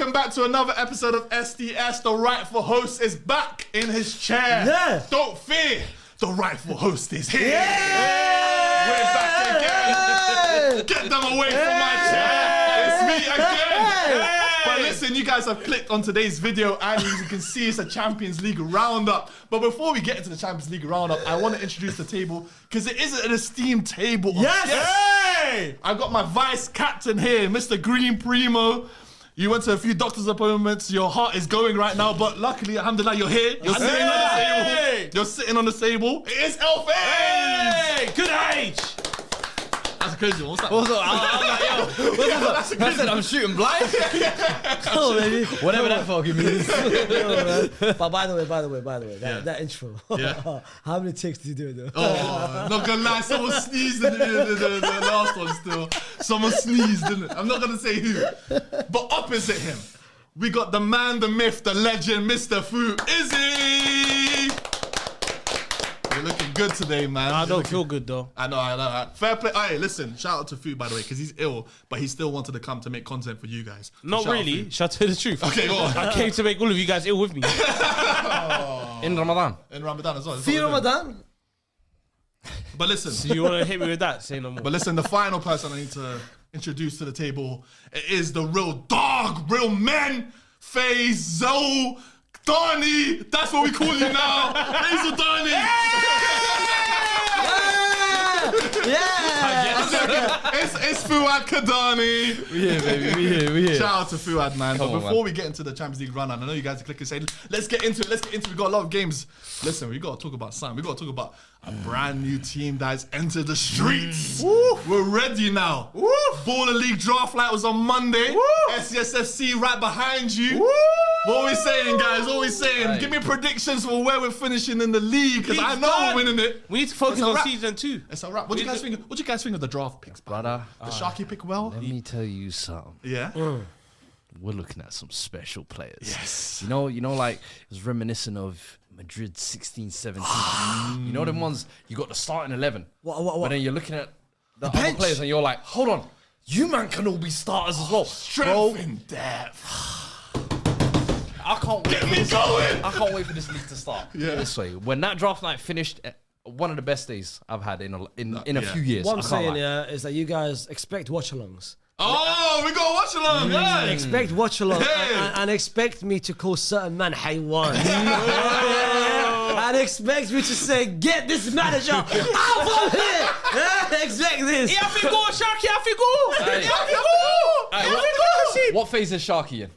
welcome back to another episode of SDS. The rightful host is back in his chair. Yeah. Don't fear, the rightful host is here. Yeah. We're back again. Get them away from my chair. It's me again. But listen, you guys have clicked on today's video and as you can see it's a Champions League roundup. But before we get into the Champions League roundup, I want to introduce the table because it is an esteemed table. Yes. I've got my vice captain here, Mr. Green Primo. You went to a few doctor's appointments. Your heart is going right now, but luckily, alhamdulillah, you're here. You're sitting on the table. You're sitting on the table. It is Elfie. Hey, good age. That's a crazy one. What's that? What's up? What's up? I said I'm shooting blind. Oh, baby. Whatever that fucking means. But by the way, that intro. Yeah. How many takes did you do though? Oh, not gonna lie, someone sneezed in the last one still. Someone sneezed, didn't it? I'm not gonna say who. But opposite him, we got the man, the myth, the legend, Mr. Fu, Izzy! You're looking good today, man. I don't feel good though. I know. Fair play. Hey, listen, shout out to Fu, by the way, because he's ill, but he still wanted to come to make content for you guys. So Not shout out really. Fu. Shall I tell you the truth? Okay, go on. I came to make all of you guys ill with me. In Ramadan. In Ramadan as well. See Ramadan? But listen. So you want to hit me with that? Say no more. But listen, the final person I need to introduce to the table is the real dog, real man, Faisal Dani. That's what we call you now. Faisal Dani. Yeah. It's Fuad Kadani. We here, baby. We here. Shout out to Fuad, man. Come But on, before man. we get into the Champions League run, and I know you guys are clicking saying, let's get into it. We got a lot of games. Listen, we got to talk about something. We got to talk about a brand new team that has entered the streets. We're ready now. Baller League draft night was on Monday. SCSFC right behind you. What are we saying, guys? What are we saying? Right. Give me predictions for where we're finishing in the league, because I know we're winning it. We need to focus It's a on wrap. season 2. It's a wrap. What do you guys think? What do you guys think of the draft picks, Brother, The Sharky pick well? let me tell you something. Yeah. We're looking at some special players. Yes. You know, like, it was reminiscent of Madrid 16, 17. You know them ones, you got the starting 11. What? But then you're looking at the other bench. players and you're like, hold on, you man can all be starters as well. Strength in depth. I can't wait. Get me going. I can't wait for this league to start. Yeah. This way, when that draft night finished, one of the best days I've had in a few years. What I'm I can't saying lie. is that you guys expect watch-alongs. Oh, we got to watch along. Yeah. Expect watch-along Hey. and expect me to call certain man haywan. And expect me to say, get this manager out of here. Expect this. Sharky, Hey. What phase is Sharky in?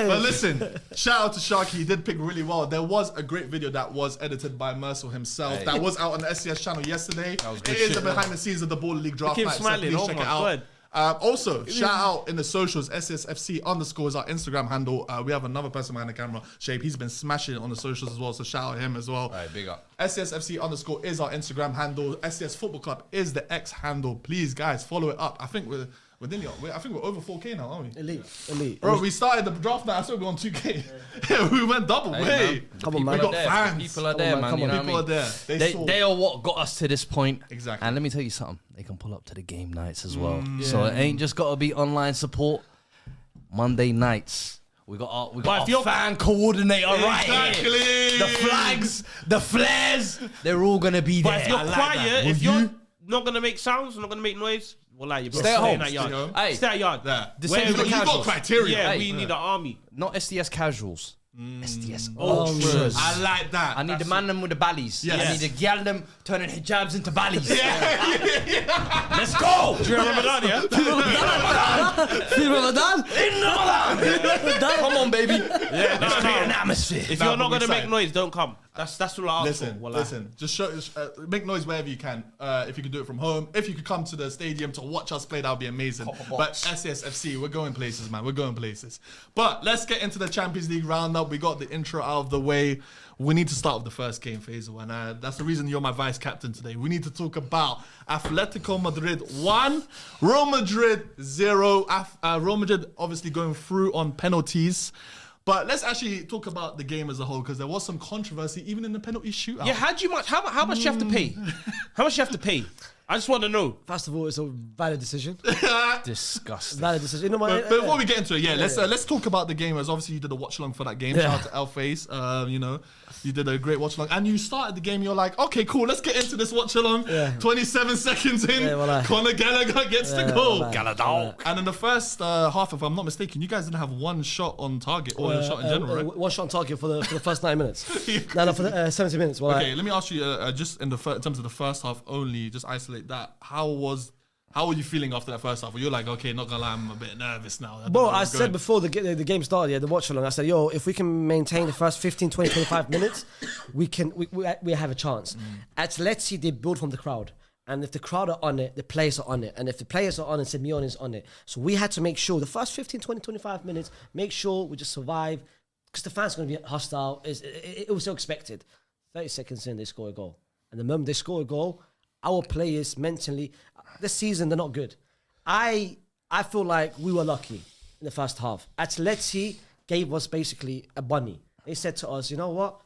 But listen, shout out to Sharky. He did pick really well. There was a great video that was edited by Mercel himself that was out on the SCS channel yesterday. was It good is shit, the behind the scenes of the Baller League draft Keep night. So smiling. please Oh check my it out. God. Also, shout out in the socials, SCSFC_ is our Instagram handle. We have another person behind the camera, Shape. He's been smashing it on the socials as well, so shout out him as well. Alright, big up. SCSFC_ is our Instagram handle. SCS Football Club is the X handle. Please, guys, follow it up. I think we're over 4K now, aren't we? Elite. Bro, we started the draft night. I saw we on 2K. Yeah, we went double. Hey, Hey, man. Come on, man. we got There, fans. people are there, man. come You on. know People what I are mean? there. They, saw. they are what got us to this point. Exactly. And let me tell you something. They can pull up to the game nights as well. So it ain't just got to be online support. Monday nights. We got our if you're- fan coordinator right Exactly. here. The flags, the flares, they're all going to be there. But if you're I like quiet, that. if Will you're you? not going to make sounds, not going to make noise, well, like, you Stay at home. in that yard. Stay home. Hey. Stay at yard. Yeah. The Where same for we- the You got casuals. criteria. Yeah, Hey. we need an army. Not SDS casuals. SDS Oh, ultras. I like that. I need the man them with the ballies. Yes. I need the gal them turning hijabs into ballies. Yeah. Let's go. During Ramadan, yeah? Feel Ramadan? Come on, baby. Yeah, Let's create an atmosphere. If Nah, you're not but going to we're make excited. noise, don't come. That's all I ask for. Listen, Wallah. listen. Just show, make noise wherever you can. If you can do it from home, if you could come to the stadium to watch us play, that would be amazing. Copper But box. SCSFC, we're going places, man. We're going places. But let's get into the Champions League roundup. We got the intro out of the way. We need to start with the first game, Faisal, and that's the reason you're my vice captain today. We need to talk about Atletico Madrid 1, Real Madrid 0. Real Madrid obviously going through on penalties. But let's actually talk about the game as a whole, because there was some controversy even in the penalty shootout. Yeah, how much do you have to pay? How much do you have to pay? I just want to know. First of all, it's a valid decision. Disgusting. Valid decision. You know, But before we get into it, let's talk about the game. As obviously you did a watch along for that game. Shout out to El Face. You know, you did a great watch along, and you started the game. You're like, okay, cool. Let's get into this watch along. 27 seconds in, Conor Gallagher gets the goal. Gallagher. And in the first half, if I'm not mistaken, you guys didn't have one shot on target or a shot in general, right? One shot on target for the first 9 minutes. No, for the 70 minutes. Well, Okay, let me ask you, just in terms of the first half only, just isolate that. How were you feeling after that first half? Were you like, okay, not gonna lie, I'm a bit nervous now? Bro, I said before the game started, the watch along, I said, yo, if we can maintain the first 15, 20, 25 minutes, we have a chance. Atleti, they build from the crowd. And if the crowd are on it, the players are on it. And if the players are on it, Simeone is on it. So we had to make sure the first 15, 20, 25 minutes, make sure we just survive. Because the fans are going to be hostile. It was so expected. 30 seconds in, they score a goal. And the moment they score a goal, our players mentally, this season, they're not good. I feel like we were lucky in the first half. Atleti gave us basically a bunny. They said to us, you know what?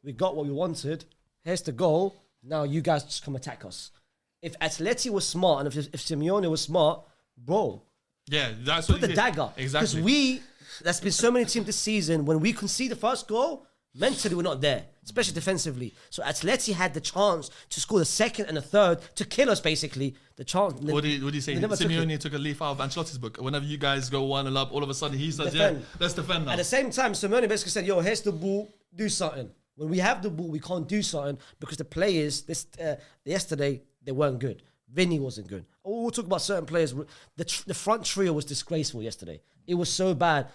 We got what we wanted. Here's the goal. Now you guys just come attack us. If Atleti was smart and if Simeone was smart, bro, yeah, that's what put the dagger. Exactly. Because there's been so many teams this season, when we concede the first goal, mentally we're not there, especially defensively. So Atleti had the chance to score the second and the third to kill us, basically. The chance. What do you say? Simeone took a leaf out of Ancelotti's book. Whenever you guys go 1-0 up, all of a sudden he says, Defend. yeah, let's defend now. At the same time, Simeone basically said, yo, here's the ball, do something. When we have the ball, we can't do something because the players, yesterday, they weren't good. Vinny wasn't good. We'll talk about certain players. The front trio was disgraceful yesterday. It was so bad.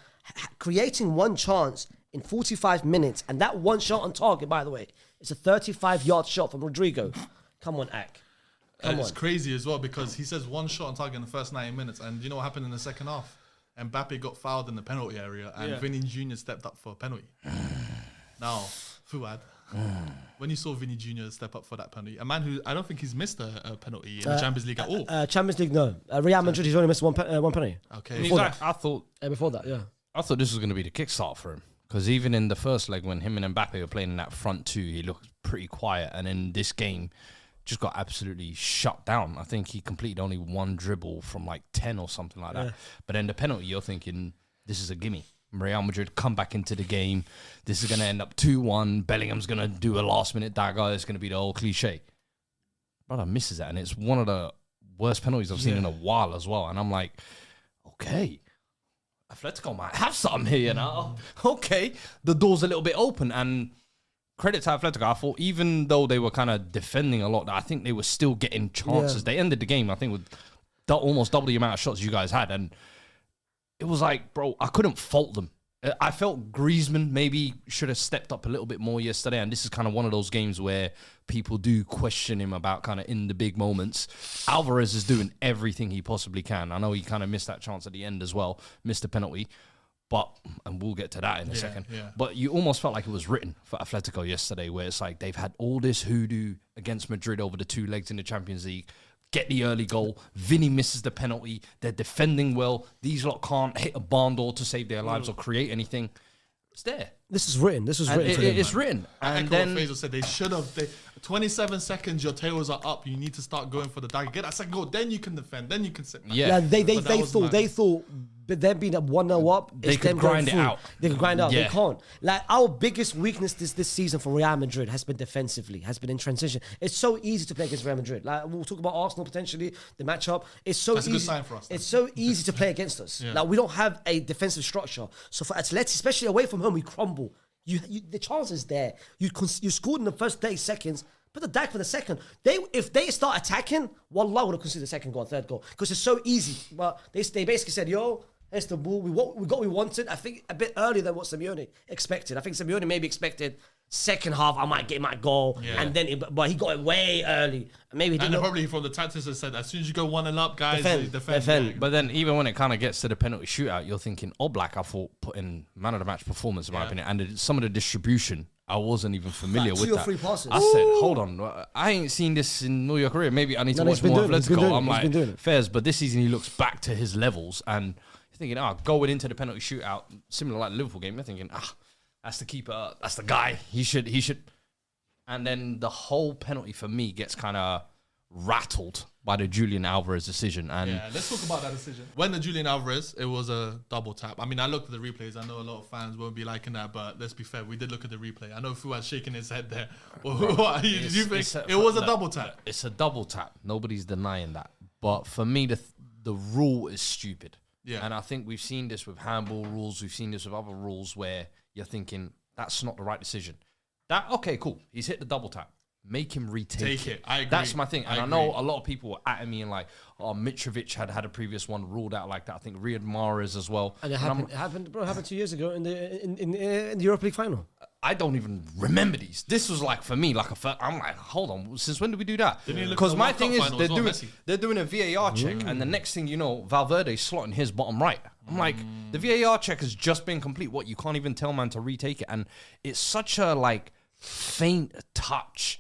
Creating one chance in 45 minutes, and that one shot on target, by the way, it's a 35-yard shot from Rodrigo. Come on, Ak. It's crazy as well because he says one shot on target in the first 90 minutes, and you know what happened in the second half? Mbappe got fouled in the penalty area, and Vinny Jr. stepped up for a penalty. Now, Fuad, when you saw Vinny Jr. step up for that penalty, a man who I don't think he's missed a penalty in the Champions League at all. Champions League, no. Real Madrid, he's only missed one penalty. Okay. Before that, I thought this was going to be the kickstart for him. Because even in the first leg, when him and Mbappe were playing in that front two, he looked pretty quiet. And in this game, just got absolutely shut down. I think he completed only one dribble from like 10 or something like that. But then the penalty, you're thinking, this is a gimme. Real Madrid come back into the game. This is going to end up 2-1. Bellingham's going to do a last-minute dagger. It's going to be the old cliche. Brother misses that, and it's one of the worst penalties I've seen in a while as well. And I'm like, okay, Atletico might have something here, you know? Okay, the door's a little bit open, and credit to Atletico. I thought even though they were kind of defending a lot, I think they were still getting chances. They ended the game, I think, with almost double the amount of shots you guys had, and it was like, bro, I couldn't fault them. I felt Griezmann maybe should have stepped up a little bit more yesterday, and this is kind of one of those games where people do question him about kind of in the big moments. Alvarez is doing everything he possibly can. I know he kind of missed that chance at the end as well, missed a penalty, and we'll get to that in a second. Yeah. But you almost felt like it was written for Atletico yesterday, where it's like they've had all this hoodoo against Madrid over the two legs in the Champions League. Get the early goal. Vinny misses the penalty. They're defending well. These lot can't hit a barn door to save their lives or create anything. It's there. This is written. It's written. And then what Faisal said, they should have. 27 seconds, your tails are up. You need to start going for the dagger. Get that second goal, then you can defend. Then you can sit back. Yeah, they thought, but them being up 1-0 up, they could grind it out. They could grind it out. They can't. Like our biggest weakness this season for Real Madrid has been defensively, has been in transition. It's so easy to play against Real Madrid. Like we'll talk about Arsenal potentially, the matchup. It's so That's easy. A good sign for us. It's so easy to play against us. Like we don't have a defensive structure. So for Atleti, especially away from home, we crumble. The chance is there. You scored in the first 30 seconds. Put the dagger for the second. If they start attacking, wallah would have conceded the second goal, third goal. Because it's so easy. But they basically said, yo, here's the ball. We got what we wanted. I think a bit earlier than what Simeone expected. I think Simeone maybe expected second half, I might get my goal. Yeah. And then, but he got it way early. Maybe he didn't. And probably from the tactics that said, as soon as you go 1-0 up, guys, defend. But then even when it kind of gets to the penalty shootout, you're thinking, Oblak, I thought, put in man of the match performance, in my opinion. And some of the distribution, I wasn't even familiar with that. 2 or 3 passes. I said, hold on, I ain't seen this in all your career. Maybe I need to watch more Atletico. I'm like, fairs, but this season he looks back to his levels and you're thinking, going into the penalty shootout, similar like the Liverpool game, you're thinking, that's the keeper, that's the guy. He should. And then the whole penalty for me gets kind of rattled by the Julian Alvarez decision. And Yeah, let's talk about that decision. When the Julian Alvarez, it was a double tap. I mean, I looked at the replays. I know a lot of fans won't be liking that, but let's be fair. We did look at the replay. I know Fuad's shaking his head there. What do you think? It was a double tap. It's a double tap. Nobody's denying that. But for me, the rule is stupid. Yeah. And I think we've seen this with handball rules. We've seen this with other rules where you're thinking, that's not the right decision. Okay, cool. He's hit the double tap. Make him retake it. I agree. That's my thing. And I agree. know a lot of people were at me and like, oh, Mitrovic had a previous one ruled out like that. I think Riyad Mahrez as well. And it happened 2 years ago in the Europa League final. I don't even remember these. This was like, for me, like I'm like, hold on, since when did we do that? Didn't you look Because at the my World thing Cup is, final as well, they're doing a VAR check, and the next thing you know, Valverde's slotting his bottom right. I'm like, the VAR check has just been complete. What, you can't even tell man to retake it? And it's such a like faint touch.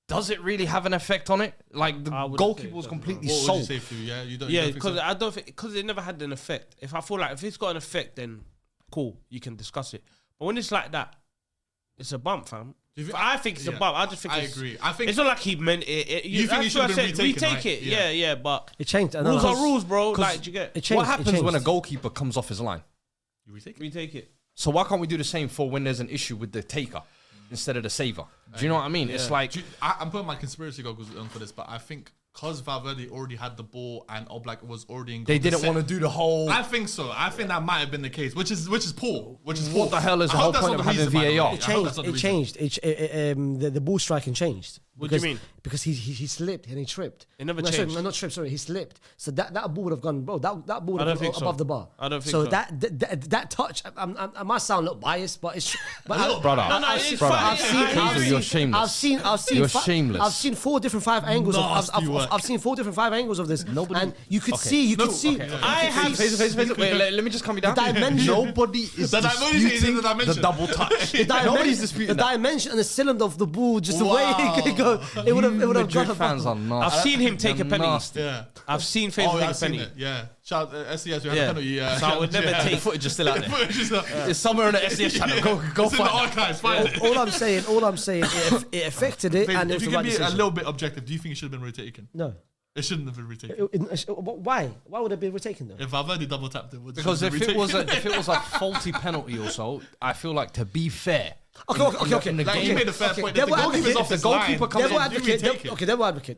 Does it really have an effect on it? Like the goalkeeper was completely What would sold. you say, Fu? Yeah, you don't. Yeah, you don't think because so? I don't think because it never had an effect. If I feel like if it's got an effect, then cool, you can discuss it. But when it's like that, it's a bump, fam. I think it's a bump. I just think I agree. I think it's not like he meant it. You think he should have been retaken, retake right? it? Yeah. Yeah, but It changed. I know. rules are rules, bro. Like, do you get It changed. What happens when a changed. goalkeeper comes off his line? You retake it? retake it? So why can't we do the same for when there's an issue with the taker instead of the saver? Do you know what I mean? It's like I'm putting my conspiracy goggles on for this, but I think because Valverde already had the ball and Oblak was already in goal, they didn't want to do the whole. I think so. I think that might have been the case, which is poor. Which is poor. What the hell is I the hope whole that's point not of the having reason, by the VAR? way. It I hope changed. that's not the It reason. changed. The ball striking changed. What do you mean? Because he slipped and he tripped. It never Sorry, changed. no, not tripped. Sorry, he slipped. So that ball would have gone, bro. That ball would I have don't gone think so. above the bar. I don't think so. so. That touch. I might sound a little biased, but it's. But Brother, No, it's fine. Hazel, you're shameless. You're shameless. I've seen 4 different 5 angles. Nasty work. I've seen 4 different 5 angles of this. And you could Okay. see. You could see. I have. Wait, let me just calm you down. dimension. Nobody is The dimension is in the disputing the dimension. double touch. The Nobody's dimension, disputing the that. dimension and the cylinder of the ball, just the Wow. way it could go. It would have Madrid gone fans are above. nasty. I've seen him take a They're penalty. nasty. Yeah. I've seen Faisal Oh, take I've a seen penalty. it. Yeah. Shout SES. We had Yeah. a penalty. Yeah. So I would never Yeah. The take. footage is still out there. Footage is not- It's somewhere on the SDS channel. Go It's in the find it. archives. Find it. All I'm saying, it affected it, and it If was you the can right be a decision. little bit objective, do you think it should have been retaken? No. It shouldn't have been retaken. Why? Why would it be retaken though? If Valverde double tapped it, would Because should if have it been was retaken. a faulty penalty or so, I feel like to be fair. Okay. in the Like, game- you made a fair point. If the Devil goalkeeper's advocate- off the his goalkeeper line, comes Devil then you advocate. retake it. Devil advocate.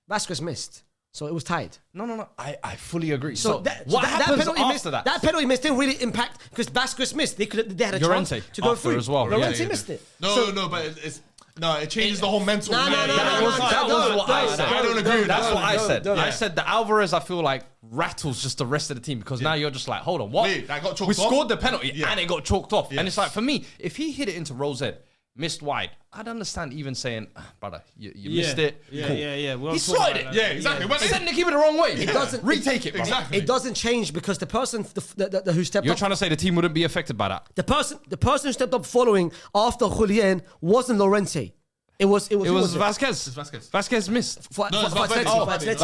Vasquez missed, so it was tied. No. I fully agree. So, So, that, what that happens penalty after missed, that? That penalty miss didn't really impact because Vasquez missed. They had a Llorente chance to go after through as well. Llorente Yeah. missed it. No, but it's no. It changes the whole mental. No, Yeah, no, yeah, no, yeah. That was what I said. I don't agree with That's that. what I said. don't. I said the Alvarez, I feel like rattles just the rest of the team because now you're just like, hold on, what? Wait, that got chalked we off? scored the penalty Yeah. and it got chalked off. Yeah. And it's like, for me, if he hit it into Rosette, missed wide, I'd understand even saying, brother, you missed it. Yeah, Cool. yeah. He slotted it. Yeah, exactly. When Send the keeper the wrong way. It doesn't- retake it, brother. Exactly. It doesn't change because the person who stepped You're up, trying to say the team wouldn't be affected by that? the person who stepped up following after Julian wasn't Llorente. It was It was Vasquez. Vasquez. Vasquez missed. For No, it's Valverde. Oh, Valverde.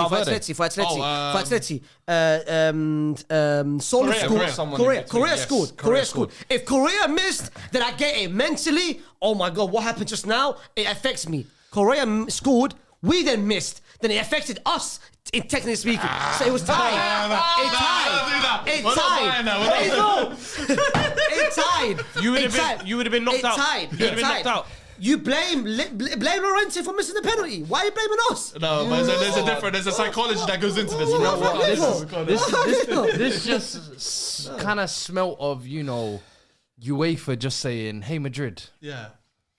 Solo Correa, scored. someone in between. Correa Yes, scored. Correa Correa scored. If Correa missed, then I get it. Mentally, oh my God, what happened just now? It affects me. Correa scored. We then missed. Then it affected us, technically speaking. So it was tied. It tied. It tied. It tied. You would It tied. have been knocked It out. tied. You would have It been tied. knocked out. You blame Llorente for missing the penalty. Why are you blaming us? No, but there's a psychology that goes into this. You know what? This just kind of smelt of, UEFA just saying, hey, Madrid. Yeah.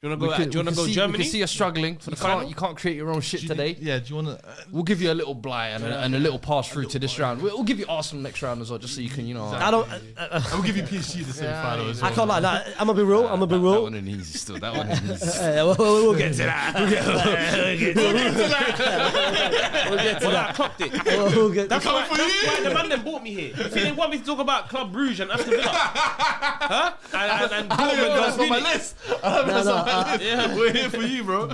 Do you want to go We Germany? can see you're struggling. You can't create your own shit today. Yeah. Do you want to? We'll give you a little blight and a little pass through to this round. We'll give you Arsenal next round as well, just so you can, I don't. We'll give you PSG the semi-final as well. I can't lie. Nah, I'm gonna be real. That one ain't easy still. That one ain't easy. We'll get to that. We'll get to Well, that. I clocked it. We'll get to That's coming why, for that's you. why the man then brought me here. If they want me to talk about Club Brugge and Aston Villa, huh? And Dortmund That's goes on my Munich. list. No, We're here for you, bro.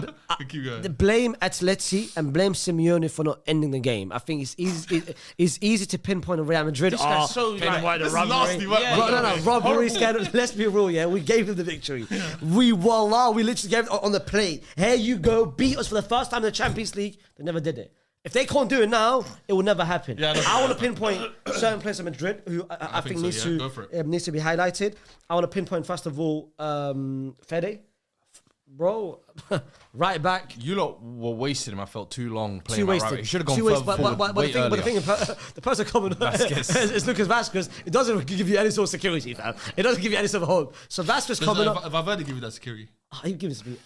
Keep going. Blame Atleti and blame Simeone for not ending the game. I think it's easy to pinpoint on Real Madrid. This guy's so like, This is nasty, right? No, robbery scandal. Let's be real, yeah. We gave them the victory. We literally gave it on the plate. Here you go, beat us for the first time in the Champions League. They never did it. If they can't do it now, it will never happen. Yeah, I want to pinpoint certain players in Madrid who I think needs to be highlighted. I want to pinpoint first of all Fede, bro, right back. You lot were wasting him. I felt too long playing. Too wasted. Right. You should have gone Too further wasted. forward. But the person coming Vasquez. is Lucas Vasquez. It doesn't give you any sort of security, fam. It doesn't give you any sort of hope. So Vasquez coming up. If Valverde give you that security. He gives me.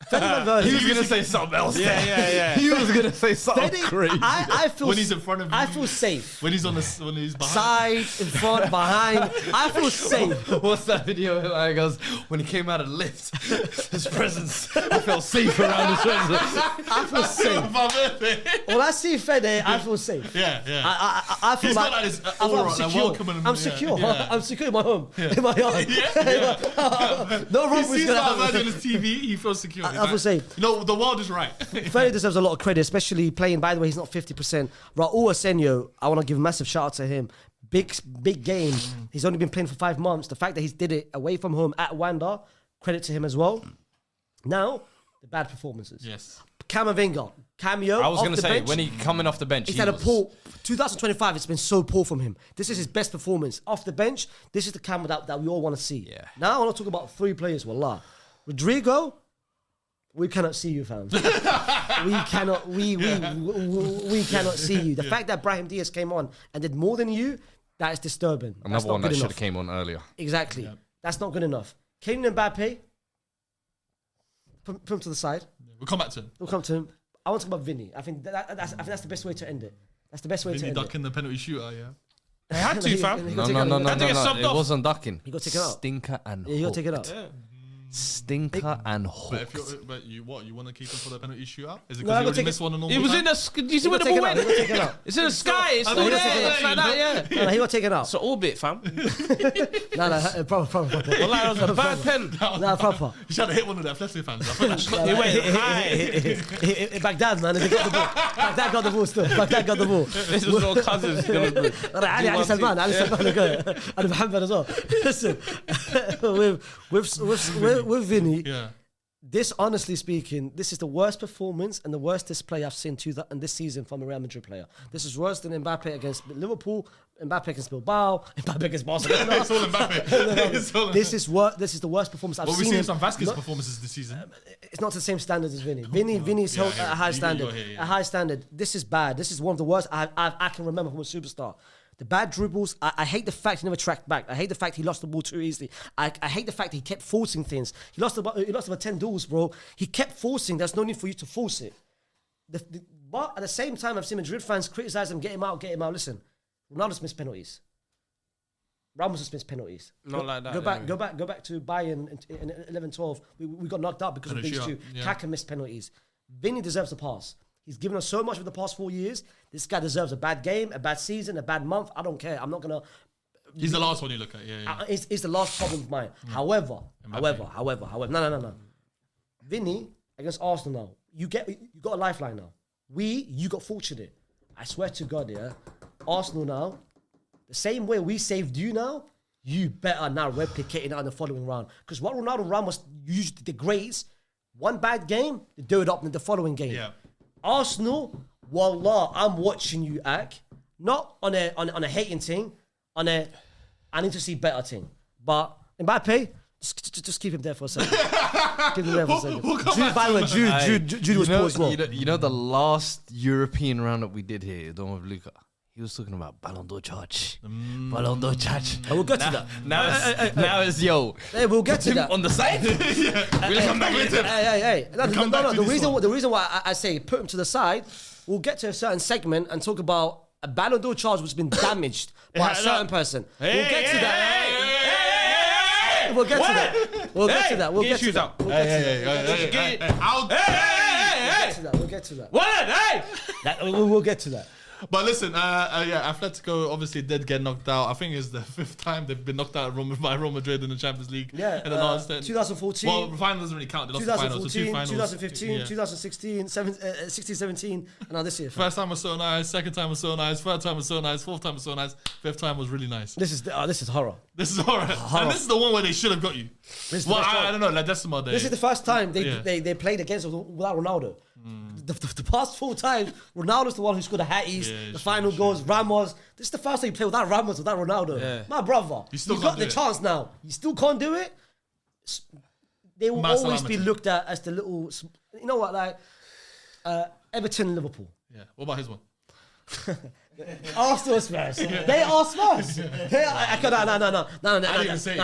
He was gonna say something else. Yeah. He was gonna say something crazy. I feel When he's in front of you. I feel safe. When he's behind. Side, in front, behind. I feel safe. What's that video? Like, goes when he came out of the lift, his presence. I felt safe around his presence. I feel safe. Valverde. When I see Fede, I feel safe. Yeah. I feel He's like got like this I feel aura, I'm like secure. welcoming him. I'm secure. Yeah. I'm secure in my home, in my yard. No He robbery's sees gonna Valverde happen. on his TV, he feels secure. I feel safe. No, the world is right. Fede deserves a lot of credit, especially playing. By the way, he's not 50%. Raul Asenio, I want to give a massive shout out to him. Big game. He's only been playing for 5 months. The fact that he's did it away from home at Wanda, credit to him as well. Now, the bad performances. Yes. Camavinga, cameo. I was off gonna the say bench. when he coming off the bench, He's he had a was- poor 2025. It's been so poor from him. This is his best performance off the bench. This is the camera that we all want to see. Yeah. Now I want to talk about 3 players. Wallah, Rodrigo. We cannot see you, fam. We cannot. We cannot see you. The fact that Brahim Diaz came on and did more than you, that is disturbing. That's Another not one that good should enough. have came on earlier. Exactly. That's not good enough. Kylian Mbappe. Put him to the side. We'll come back to him. We'll come to him. I want to talk about Vinny. I think that's the best way to end it. That's the best way to Vinny end it. ducking the penalty shooter, yeah. They had to, fam. He No, got taken no, out. no, Had to get no. subbed It off. wasn't ducking. He got taken out. Stinker and Yeah, he got hooked. taken out. Stinker and But hooked. you want to keep him for the penalty shootout? Is it No, I because got he already taken- missed one on normal He was time? in the. You see He where got the ball taken out. He got went? taken out. It's in the sky. It's I still know, there. it's It's like that, yeah. No, he got taken out. It's an orbit, fam. No, proper. Well, that was a bad pen. No, proper. He tried to hit one of the Atletico fans. I think that's He went high. Baghdad, man. They got the ball. Baghdad got the ball still. Baghdad got the ball. This was all cousins gonna be. Ali Salman, and Muhammad as well. Listen, with Vinny, yeah. this, honestly speaking, this is the worst performance and the worst display I've seen in this season from a Real Madrid player. This is worse than Mbappe against Liverpool, Mbappe against Bilbao, Mbappe against Barcelona. It's all Mbappe. It's all This is the worst performance I've But we've seen. seen him. some Vasquez Not- performers this season. It's not to the same standard as Vinny. Vinny's held yeah, at a high you standard. go here, yeah. A high standard. This is bad. This is one of the worst I can remember from a superstar. The bad dribbles. I hate the fact he never tracked back. I hate the fact he lost the ball too easily. I hate the fact he kept forcing things. He lost about 10 duels, bro. He kept forcing. There's no need for you to force it. But at the same time, I've seen Madrid fans criticize him, get him out. Listen, Ronaldo's missed penalties. Ramos has missed penalties. Not like that, Go back to Bayern in 11-12. We got knocked out because of these two. Yeah. Kaka missed penalties. Vinny deserves a pass. He's given us so much for the past 4 years. This guy deserves a bad game, a bad season, a bad month. I don't care. I'm not gonna. He's the last one you look at. Yeah. It's the last problem of mine. However, no. Vinny against Arsenal now. You got a lifeline now. You got fortunate. I swear to God, yeah. Arsenal now, the same way we saved you now, you better now replicate it in the following round. Because what Ronaldo and Ramos usually the greats, one bad game, they do it up in the following game. Yeah. Arsenal, wallah, I'm watching you act. Not on a hating thing, I need to see better thing. But Mbappe, just keep him there for a second. Keep him there for a second. Jude, by the way, Jude was poor as well. You know the last European roundup we did here, the one with Luca. He was talking about Ballon d'Or charge. Ballon d'Or charge. We'll get to that. Now it's yo. Hey, we'll get to that. On the side. We'll come back later. Hey. No. to this one. The reason why I say put him to the side, we'll get to a certain segment and talk about a Ballon d'Or charge which has been damaged by a certain person. We'll get to that. We'll get to that. We'll get to that. We'll get to that. We'll get to that. We'll get to that. What? Hey! We'll get to that. But listen, Atletico obviously did get knocked out. I think it's the 5th time they've been knocked out by Real Madrid in the Champions League. Yeah, in the last 2014. Well, the final doesn't really count. They lost the final, so 2 finals. 2015, 2016, 16, 17, and now this year. First time was so nice. Second time was so nice. Third time was so nice. Fourth time was so nice. Fifth time was really nice. This is horror. This is horror. And this is the one where they should have got you. Well, I don't know. La Decima Day. This is the first time they played against us without Ronaldo. The past 4 times, Ronaldo's the one who scored the hatties, the final goals. Ramos. This is the first time you play without Ramos, without Ronaldo. Yeah. My brother, you got the chance now. You still can't do it. They will always be looked at as the little. You know what, like Everton, Liverpool. Yeah. What about his one? Arsenal Spurs. They are Spurs. They are, no.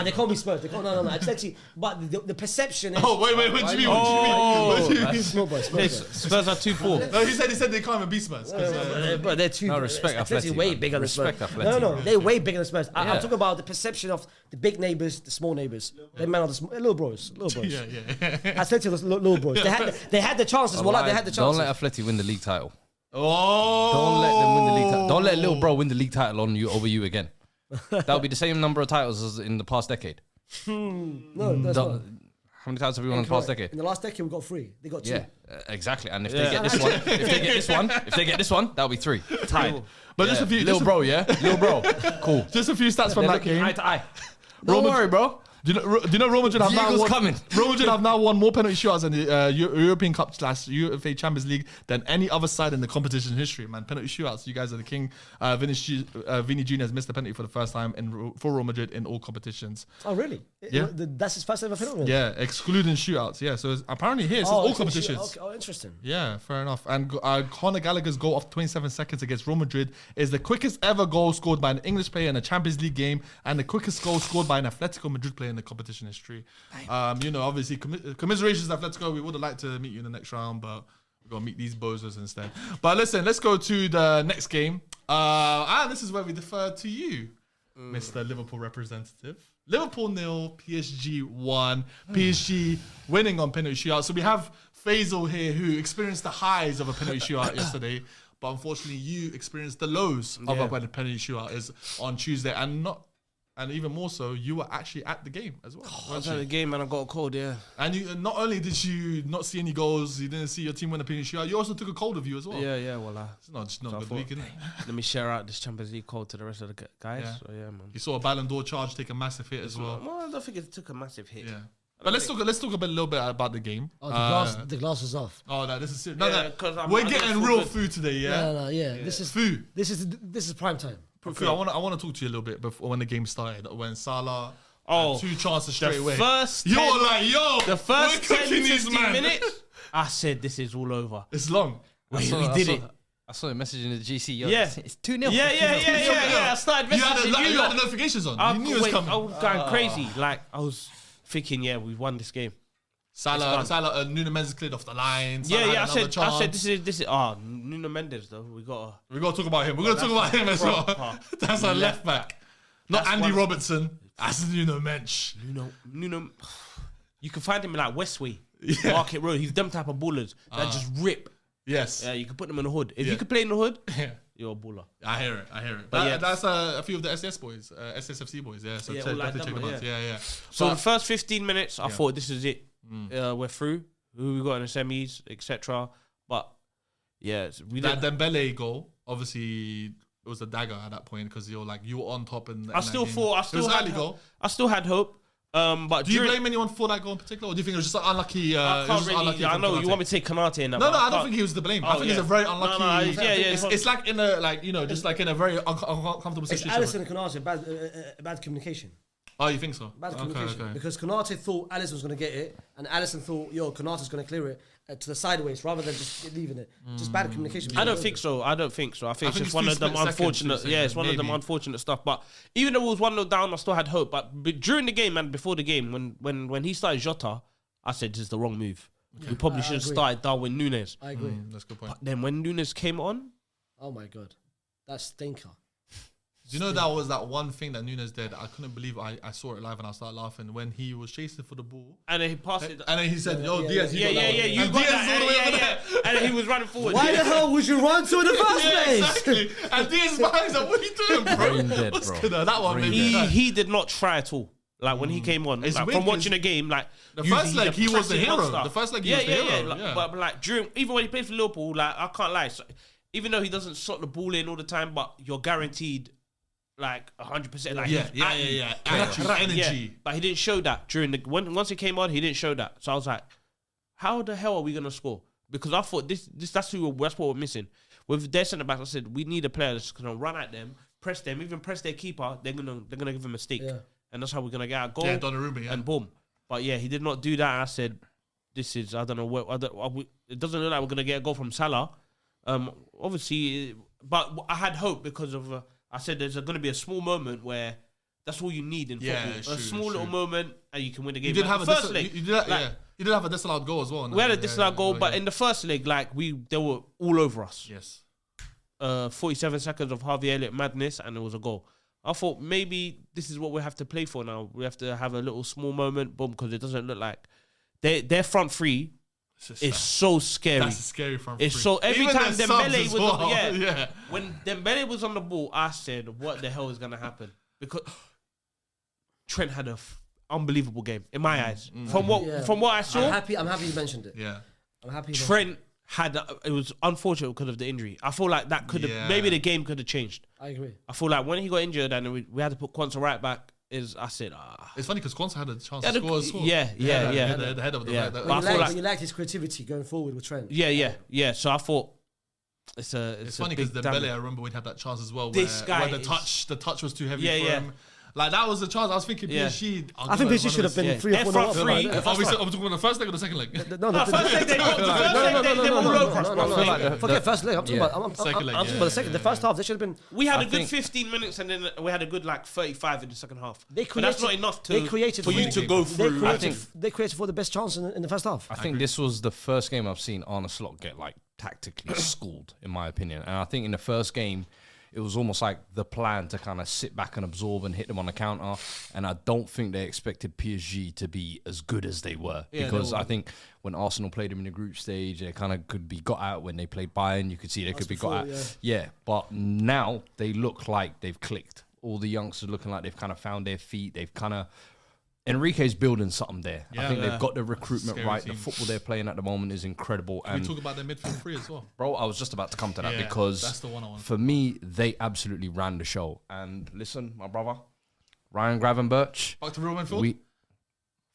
They call me Spurs. No. Atleti, but the perception is. Oh wait. What do you mean? Small boys. Spurs are too poor. No, he said they can't even be Spurs. But they're too. No, respect Atleti. Atleti, Way man. bigger than Spurs. Respect Atleti. No, they're way bigger than Spurs. I'm talking about the perception of the big neighbours, the small neighbours. They man are the little bros. Yeah. Atleti are the little bros. They had the chances. Well, they had the chances. Don't let Atleti win the league title. Oh. Don't let them win the league title. Don't let little bro win the league title over you again. That'll be the same number of titles as in the past decade. No, that's not. How many titles have we won in the past decade? In the last decade, we got 3. They got 2. Yeah, exactly. And if they get this one, that'll be 3 tied. But just a few, little bro, little bro, cool. Just a few stats from that game. Eye to eye. Don't worry, bro. Do you know Real Madrid have now won? coming. Real Madrid have now won more penalty shootouts in the European Cup / UEFA Champions League than any other side in the competition history. Man, penalty shootouts. You guys are the king. Vini Jr. has missed a penalty for the first time for Real Madrid in all competitions. Oh, really? Yeah. That's his first ever penalty. Yeah, excluding shootouts. Yeah, so apparently here it's all competitions. Okay. Oh, interesting. Yeah, fair enough. And Conor Gallagher's goal of 27 seconds against Real Madrid is the quickest ever goal scored by an English player in a Champions League game and the quickest goal scored by an Atletico Madrid player in the competition history. Obviously, commiserations Atletico. We would have liked to meet you in the next round, but we're going to meet these bozos instead. But listen, let's go to the next game. This is where we defer to you, Mr. Liverpool representative. Liverpool 0, PSG 1. PSG winning on penalty shootout. So we have Faisal here who experienced the highs of a penalty shootout yesterday, but unfortunately you experienced the lows of a penalty shootout is on Tuesday, and even more so, you were actually at the game as well. I was at the game and I got a cold, yeah. And you not only did you not see any goals, you didn't see your team win a penalty shootout, you also took a cold with you as well. Yeah, well, it's not a good week, innit? Let me share out this Champions League cold to the rest of the guys. Yeah. So, yeah, man. You saw a Ballon d'Or charge take a massive hit as well. Well, I don't think it took a massive hit. Yeah. But let's talk a little bit about the game. Oh, the glass was off. Oh, no, this is serious. We're getting real food today, yeah? No, yeah. This is food. This is prime time. I want to talk to you a little bit before when the game started. When Salah had 2 chances straight away. You're like, the first 10, cooking these 15 minutes, I said this is all over. It's long. We did it. I saw a message in the GC. Yeah. It's 2-0. Yeah. I started messaging You had the notifications on. You knew it was coming. I was going crazy. Like, I was thinking, we won this game. Salah, Nuno Mendes cleared off the line. I said this is. Nuno Mendes though. We gotta talk about him. We're gonna talk about him as well. That's our left back, not Andy Robertson. That's Nuno Mensch. Nuno. You can find him in like Westway, Market Road. He's them type of ballers that just rip. Yes. Yeah, you can put them in the hood. If you could play in the hood, you're a baller. I hear it. But that's a few of the SS boys, SSFC boys. Yeah. So check them out. Yeah. So the first 15 minutes, I thought this is it. We're through. Who we got in the semis, etc. But that Dembele goal, obviously, it was a dagger at that point because you were on top. I still had hope. But do you blame anyone for that goal in particular, or do you think it was just unlucky? I know you want me to take Konate in that. No, I don't think he was to blame. I think he's a very unlucky. It's like in a just like in a very uncomfortable situation. It's Alisson and Konate bad communication. Oh, you think so? Bad communication. Because Konate thought Alisson was going to get it, and Alisson thought, Konate's going to clear it to the sideways rather than just leaving it. Just bad communication. I don't think so. I think it's just one of them unfortunate. It's one of them unfortunate stuff. But even though it was 1-0 down, I still had hope. But during the game and before the game, when he started Jota, I said this is the wrong move. We probably should have started Darwin Núñez. I agree. That's a good point. But then when Núñez came on, oh my god, that stinker. Do you know that was that one thing that Nunes did? I couldn't believe I saw it live and I started laughing when he was chasing for the ball. And then he passed it. And then he said, "Yo, Diaz, You got that. And then he was running forward. Why the hell would you run to in the first place? Exactly. And Diaz is behind. Like, what are you doing, bro? Brain dead, What's bro. good? That one made me cry. He did not try at all. Like when he came on, It's like, weird from watching the game, like the first leg he was the hero. monster. The first leg he was the hero. Like, but like during even when he played for Liverpool, like I can't lie. So, even though he doesn't slot the ball in all the time, but you're guaranteed like 100%. Like energy. But he didn't show that during the once he came on, he didn't show that. So I was like, how the hell are we gonna score? Because I thought that's what we're missing. With their centre backs, I said we need a player that's gonna run at them, press them, even press their keeper. They're gonna give him a mistake, and that's how we're gonna get our goal. Yeah, Donnarumma, and boom. But yeah, he did not do that. I said, this is I don't know what. It doesn't look like we're gonna get a goal from Salah. Obviously, but I had hope because of. I said there's going to be a small moment where that's all you need in football. A small little moment and you can win the game. You did have a first leg. You did have a disallowed goal as well. We had a disallowed goal, but in the first leg, like they were all over us. Yes. 47 seconds of Harvey Elliott madness and it was a goal. I thought maybe this is what we have to play for now. We have to have a little small moment, boom, because it doesn't look like their front three is so scary. That's a scary front it's three. So every Even time Dembele was well. on when Dembele was on the ball, I said, what the hell is going to happen? Because Trent had an unbelievable game in my eyes. From what I saw, I'm happy you mentioned it. Yeah. I'm happy. Trent it was unfortunate because of the injury. I feel like that could have maybe the game could have changed. I agree. I feel like when he got injured and we had to put Quansah right back. I said, It's funny because Quansah had a chance to score as well. The head of the yeah. But you liked his creativity going forward with Trent. Yeah. So I thought it's funny because Dembele, I remember when he had that chance as well. This guy, where the touch was too heavy for him. Like that was the chance. I was thinking PSG. I think PSG should have been 3 or 4 front three. Are we talking about the first leg or the second leg? No, first leg they all over us. Forget first leg. I'm talking about second leg. I'm talking about the second. The first half, they should have been. We had a good 15 minutes and then we had a good like 35 in the second half. But that's not enough for you to go through. They created for the best chance in the first half. I think this was the first game I've seen Arne Slot get like tactically schooled, in my opinion. And I think in the first game, it was almost like the plan to kind of sit back and absorb and hit them on the counter. And I don't think they expected PSG to be as good as they were. Because I think when Arsenal played them in the group stage, they kind of could be got out. When they played Bayern, you could see they could be got out. Yeah, but now they look like they've clicked. All the youngsters looking like they've kind of found their feet. They've kind of... Enrique's building something there. I think they've got the recruitment right. Team. The football they're playing at the moment is incredible. Can we talk about their midfield three as well? Bro, I was just about to come to that because that's the one I want. For me, they absolutely ran the show. And listen, my brother, Ryan Gravenberch. Back to real midfield?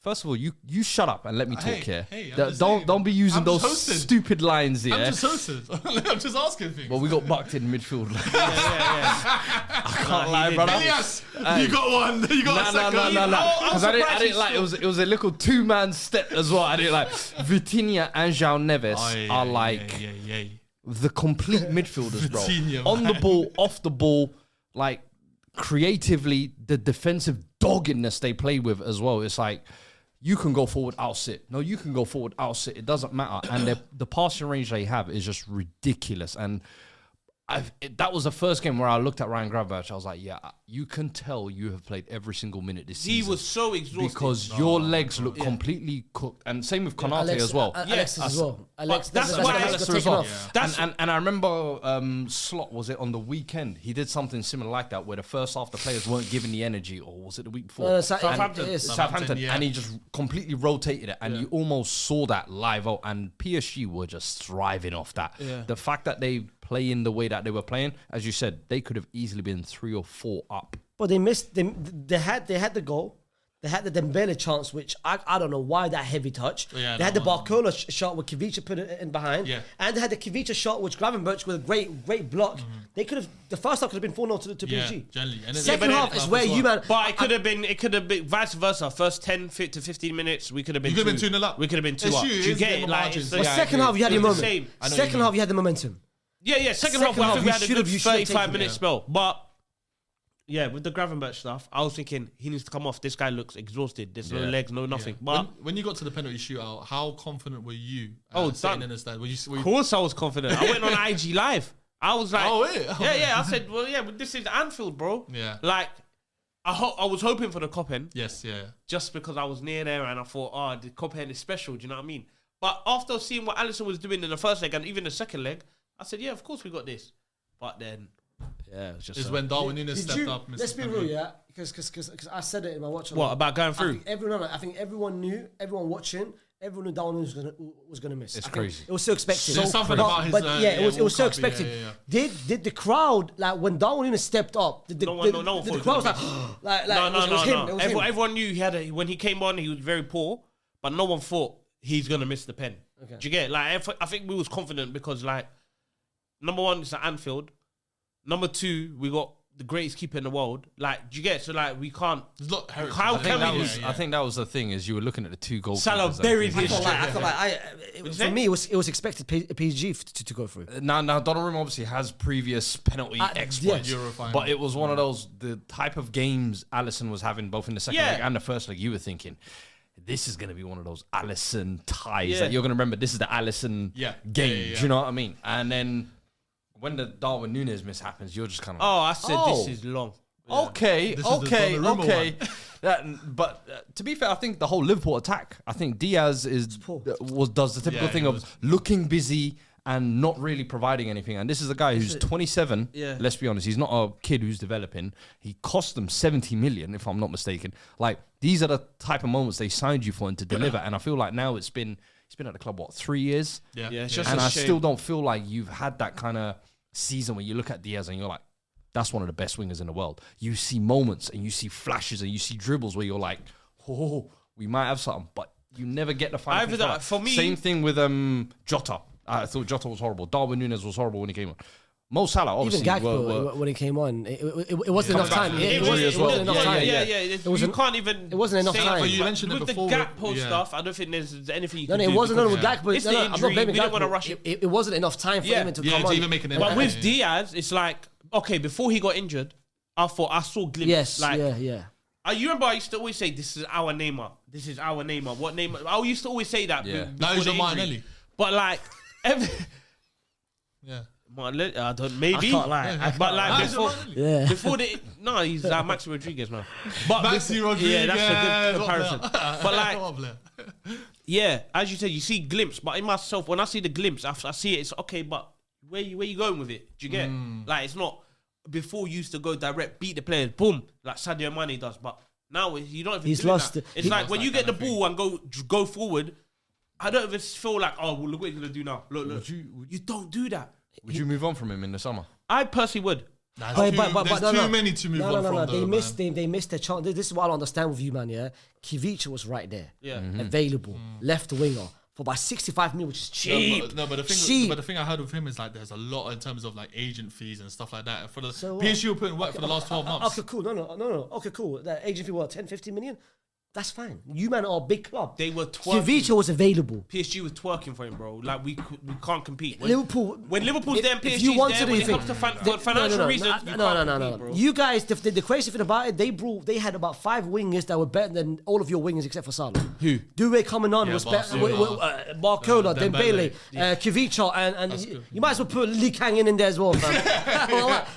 First of all, you shut up and let me talk here. Hey, don't be using those stupid lines here. I'm just hosted. I'm just asking things. Well, we got bucked in midfield. I can't lie, brother. Elias, you got one. You got a second. No. Because I didn't like it was a little 2-man step as well. I didn't like Vitinha and João Neves are like the complete midfielders, bro. Vitinha, on the ball, off the ball, like creatively, the defensive doggedness they play with as well. It's like, you can go forward, I'll sit. No, you can go forward, I'll sit. It doesn't matter. And the passing range they have is just ridiculous. And that was the first game where I looked at Ryan Gravenberch. I was like, yeah, you can tell you have played every single minute this season. He was so exhausted. Because your legs look completely cooked. And same with Konate as well. Alexis as well. That's why Alexis as well. And I remember Slot, was it on the weekend? He did something similar like that where the first half the players weren't given the energy, or was it the week before? Southampton. Yeah. And he just completely rotated it. And you almost saw that live out. And PSG were just thriving off that. Yeah. The fact that they playing the way that they were playing, as you said, they could have easily been 3 or 4 up. But they missed. They had the goal. They had the Dembele chance, which I don't know why that heavy touch. Yeah, they had the Barcola shot where Kivicha put it in behind. Yeah. And they had the Kivicha shot, which Gravenberch with a great block. Mm-hmm. They could have, the first half could have been 4-0 to PSG. Generally. And second half is where you, man. But it could have been vice versa. First 10 to 15 minutes, we could have been 2-0 up. We could have been 2 up. You get it? Like, second half, you had your moment. Second half, you had the momentum. Yeah. Second half, I think we had a good 35-minute spell. But yeah, with the Gravenberch stuff, I was thinking he needs to come off. This guy looks exhausted. There's no legs, no nothing. But when you got to the penalty shootout, how confident were you? Sitting in the stand? Of course, I was confident. I went on IG Live. I was like, yeah. I said, well, yeah, but this is Anfield, bro. Yeah. Like, I was hoping for the Cop End. Yes, yeah. Just because I was near there and I thought, the Cop End is special. Do you know what I mean? But after seeing what Alisson was doing in the first leg and even the second leg, I said, yeah, of course we got this. But then, yeah, it was just... It's when Darwin Núñez stepped up. Let's be real, yeah? Because I said it in my watch. What, about going through? I think everyone knew, everyone watching... Everyone knew Darwin was going to miss. It's crazy. It was so expected. There's something about his... it was so expected. Yeah. Did the crowd, like, when Darwin stepped up, the crowd was like... No. Everyone knew when he came on, he was very poor, but no one thought he's going to miss the pen. Okay. Do you get it? Like, I think we was confident because, like, number one, it's at Anfield. Number two, we got the greatest keeper in the world. Like, do you get it? So, like, we can't... I think that was the thing, is you were looking at the two goals. Salah buried his... For me, it was expected PSG to go through. Now, Donnarumma obviously has previous penalty exploits, but it was one of those, the type of games Alisson was having both in the second leg and the first leg, you were thinking, this is going to be one of those Alisson ties that you're going to remember. This is the Alisson game. Do you know what I mean? And then... when the Darwin Núñez miss happens, you're just kind of... I said this is long. Yeah. Okay. But to be fair, I think the whole Liverpool attack, I think Diaz does the typical thing of looking busy and not really providing anything. And this is a guy who's 27. Yeah. Let's be honest, he's not a kid who's developing. He cost them 70 million, if I'm not mistaken. Like, these are the type of moments they signed you for and to deliver. And I feel like now he's been at the club, 3 years? Yeah. It's just and I still don't feel like you've had that kind of season where you look at Diaz and you're like, that's one of the best wingers in the world. You see moments and you see flashes and you see dribbles where you're like, oh, we might have something, but you never get the final. For me, same thing with Jota. I thought Jota was horrible. Darwin Núñez was horrible when he came on. Mo Salah, obviously. Even Gakpo, when he came on, it wasn't enough time. It wasn't enough time. You can't even... It wasn't enough time. You mentioned it before. With the Gakpo stuff, I don't think there's anything you can do. No, it wasn't enough with Gakpo. It's the injury. We didn't want to rush it. It wasn't enough time for him to come on. Even make an impact. But with Diaz, it's like, okay, before he got injured, I saw glimpses. Yes, like, yeah. You remember I used to always say, this is our Neymar. This is our Neymar. What Neymar? I used to always say that. Yeah. Now he's your Martinelli. But like, yeah. Maybe. I can't lie. But like before he's Maxi Rodriguez now. But Maxi Rodriguez. Yeah, that's a good comparison. But like, yeah, as you said, you see glimpse. But in myself, when I see the glimpse, I see it. It's okay. But where you going with it? Do you get like it's not before you used to go direct, beat the players, boom, like Sadio Mane does. But now you don't even. He's do lost. That. It's like when you get the ball and go forward. I don't even feel like, oh, well, look what he's gonna do now. Look. You don't do that. Would you move on from him in the summer? I personally would. There's too many to move on from. No. They missed their chance. This is what I don't understand with you, man. Yeah, Kivicha was right there, available, left winger for about 65 million, which is cheap. But the thing I heard with him is like there's a lot in terms of like agent fees and stuff like that. For the PSG were putting work for the last 12 months. Okay, cool. No. Okay, cool. That agent fee, 10, 15 million? That's fine. You man are a big club. They were twerking. Kivicha was available. PSG was twerking for him, bro. Like we can't compete. When Liverpool's there, PSG's there. When it comes to financial reasons, no. You guys, the crazy thing about it, they had about 5 wingers that were better than all of your wingers except for Salah. Who? Due coming on was better. Barcola, Dembele, Kivicha, and you might as well put Lee Kang in there as well, fam.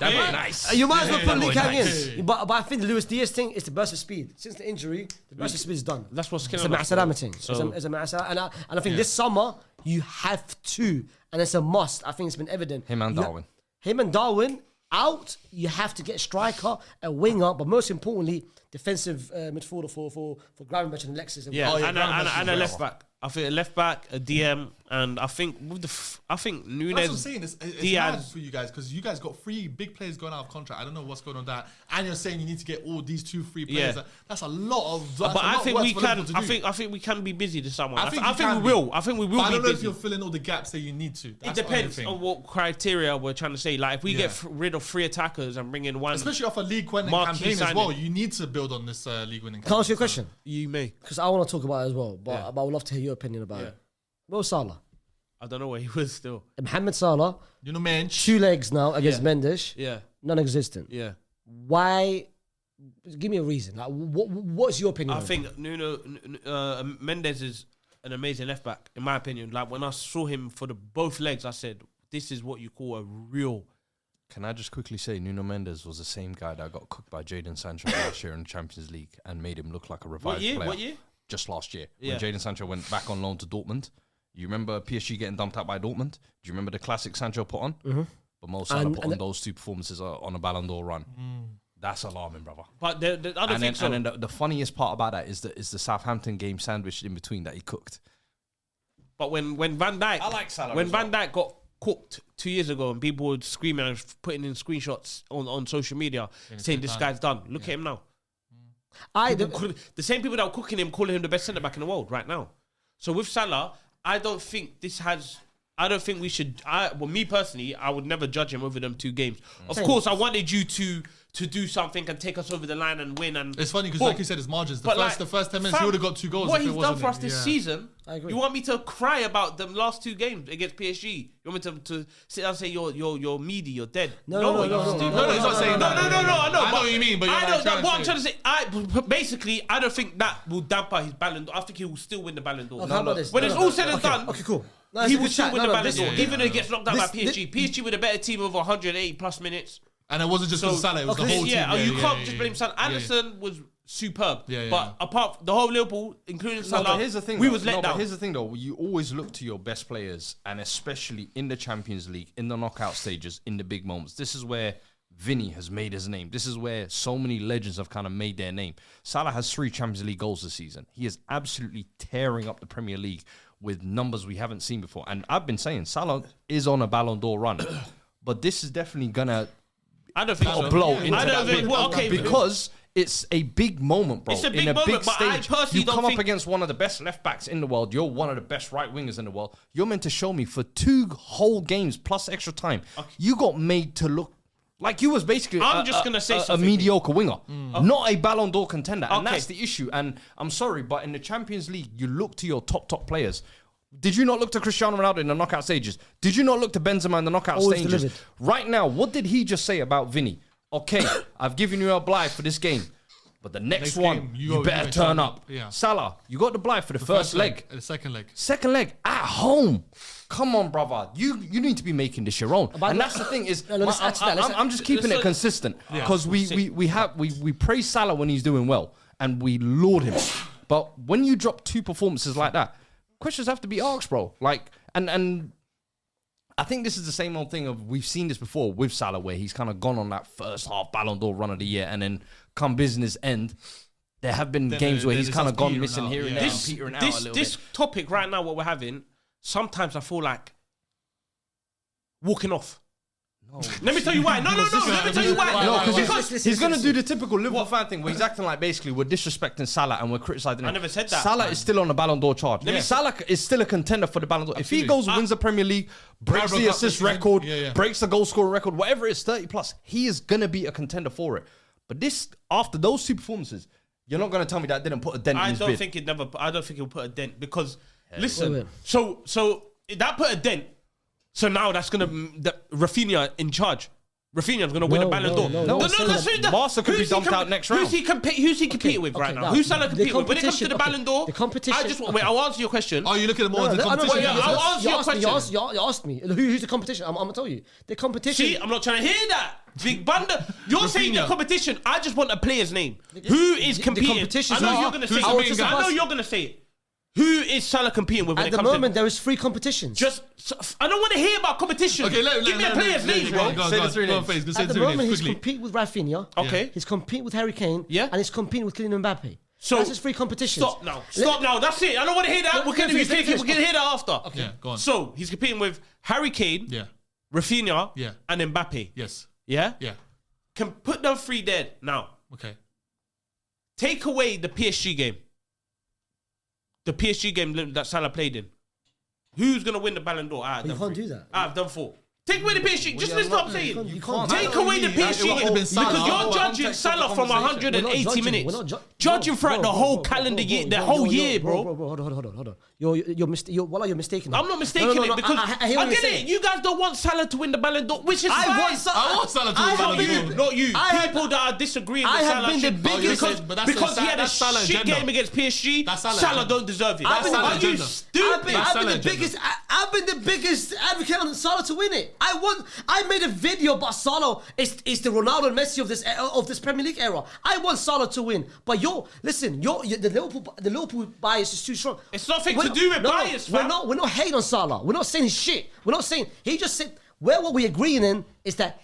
That'd be nice. You might as well put Lee Kang in. But I think the Luis Diaz thing is the burst of speed. Since the injury, the burst of speed is done. That's what's killing us. It's a Masalama thing. It's a Masalama. And I think this summer, you have to, and it's a must. I think it's been evident. Him and Darwin out. You have to get a striker, a winger, but most importantly, defensive midfielder for Gravenberch and Alexis. And a left back. I think a left back, a DM, and I think with Núñez. That's what I'm saying. It's mad for you guys because you guys got 3 big players going out of contract. I don't know what's going on with that, and you're saying you need to get all these 2 free players. That's a lot of. But I think we can. I think we can be busy this summer. I think we will. I think we will. But I don't know busy. if you're filling all the gaps that you need to. It depends on what criteria we're trying to say. Like if we get rid of 3 attackers and bring in one, especially off a league winning campaign as well, you need to build on this league winning. Can I ask you a question? You may, because I want to talk about it as well, but I would love to hear your opinion about it. Mo Salah. I don't know where he was still. Mohamed Salah. 2 legs now against Mendes. Yeah. Non-existent. Yeah. Why? Give me a reason. Like, what's your opinion? I think Mendes is an amazing left back, in my opinion. Like when I saw him for both legs, I said, "This is what you call a real Can I just quickly say, Nuno Mendes was the same guy that got cooked by Jadon Sancho last year in the Champions League and made him look like a revived player. What year? Just last year. When Jadon Sancho went back on loan to Dortmund. You remember PSG getting dumped out by Dortmund? Do you remember the classic Sancho put on? Mm-hmm. But Mo Salah put on those 2 performances on a Ballon d'Or run. That's alarming, brother. But I don't think so. And then the funniest part about that is the Southampton game sandwiched in between that he cooked. But when Van Dijk, I like Salah when as Van Dijk got cooked 2 years ago, and people were screaming and putting in screenshots on social media saying this guy's done. Look at him now. The same people that were cooking him, calling him the best centre back in the world right now. So with Salah, I don't think we should. Me personally, I would never judge him over them 2 games. Of course, I wanted you to do something and take us over the line and win. And it's funny because, like you said, it's margins. The first 10 minutes, he would have got 2 goals. What he's done for us this season, I agree. You want me to cry about the last 2 games against PSG? You want me to sit down and say you're meaty, you're dead? No, he's not saying that. No. I know what you mean, but what I'm trying to say, I don't think that will damper his Ballon d'Or. I think he will still win the Ballon d'Or. How about this? When it's all said and done, okay, cool. He will still win the Ballon d'Or, even though he gets knocked out by PSG. PSG with a better team of 180 plus minutes. And it wasn't just because of Salah, it was the whole team. You can't just blame Salah. Alisson was superb. But apart from the whole Liverpool, including Salah, but here's the thing, we was let down. But here's the thing, though. You always look to your best players, and especially in the Champions League, in the knockout stages, in the big moments. This is where Vinny has made his name. This is where so many legends have kind of made their name. Salah has 3 Champions League goals this season. He is absolutely tearing up the Premier League with numbers we haven't seen before. And I've been saying, Salah is on a Ballon d'Or run. But this is definitely going to... I don't think so. Blow into that because it's a big moment, bro. It's a big moment, but I personally you come up against one of the best left backs in the world. You're one of the best right wingers in the world. You're meant to show me for 2 whole games plus extra time. You got made to look like you was basically a mediocre winger, not a Ballon d'Or contender, and that's the issue. And I'm sorry, but in the Champions League, you look to your top players. Did you not look to Cristiano Ronaldo in the knockout stages? Did you not look to Benzema in the knockout stages? Delivered. Right now, what did he just say about Vinny? Okay, I've given you a Blythe for this game, but the next one, game, you better turn up. Yeah. Salah, you got the Blythe for the first leg. The second leg. Second leg, at home. Come on, brother. You need to be making this your own. And that's the thing is, I'm just keeping it consistent because we praise Salah when he's doing well and we laud him. But when you drop 2 performances like that, questions have to be asked, bro. Like, and I think this is the same old thing of we've seen this before with Salah, where he's kind of gone on that first half Ballon d'Or run of the year, and then come business end, there have been games where he's kind of gone missing here and there, and petering out a little bit. This topic right now, what we're having, sometimes I feel like walking off. No. Let me tell you why. No. Let me tell you why. No, because he's going to do the typical Liverpool fan thing where he's acting like basically we're disrespecting Salah and we're criticising him. I never said that. Salah is still on the Ballon d'Or charge. Salah is still a contender for the Ballon d'Or. If he goes, wins the Premier League, breaks the assist record, breaks the goal scoring record, whatever it is, 30 plus, he is going to be a contender for it. But this, after those 2 performances, you're not going to tell me that didn't put a dent in his bid. I don't think it'll put a dent because, listen, so that put a dent. So now that's going to, Rafinha in charge. Rafinha's going to win a Ballon d'Or. No. Barca could be dumped out next round. Who's he competing with right now? Who's Salah competing with? When it comes to the Ballon d'Or, the competition. I'll answer your question. Oh, you look at them all as a competition. I'll answer your question. You asked me. Who's the competition? I'm going to tell you. The competition. See, I'm not trying to hear that. Big Bunda. You're saying the competition. I just want a player's name. Who is competing? I know you're going to say it. I know you're going to say it. Who is Salah competing with when it comes to... At the moment, there is 3 competitions. I don't want to hear about competition. Okay, give me a player's name, bro. At the moment, he's competing with Rafinha. Okay. He's competing with Harry Kane. Yeah. And he's competing with Kylian Mbappe. So that's his 3 competitions. Stop now. That's it. I don't want to hear that. We can hear that after. Okay, yeah, go on. So he's competing with Harry Kane, Rafinha, and Mbappe. Yes. Yeah? Yeah. Can put them 3 there now. Okay. Take away the PSG game. The PSG game that Salah played in. Who's going to win the Ballon d'Or? You can't do that. I've done 4. Take away the PSG. Just listen to what I'm saying. You can't. Take away the PSG game because you're judging Salah from 180 minutes. Judging throughout the whole calendar year, the whole year, bro. Hold on. You're mistaken. I'm not mistaking it because I get it. You guys don't want Salah to win the Ballon d'Or, which is fine. I want Salah to win the Ballon d'Or. Not you. People that are disagreeing with Salah. I have been the biggest because he had a shit game against PSG. Salah don't deserve it. I've been the biggest advocate on Salah to win it. it. I made a video about Salah. It's the Ronaldo and Messi of this Premier League era. I want Salah to win. But the Liverpool bias is too strong. It's nothing to do with bias, fam. We're not hating on Salah. We're not saying his shit. We're not saying he just said what we're agreeing in is that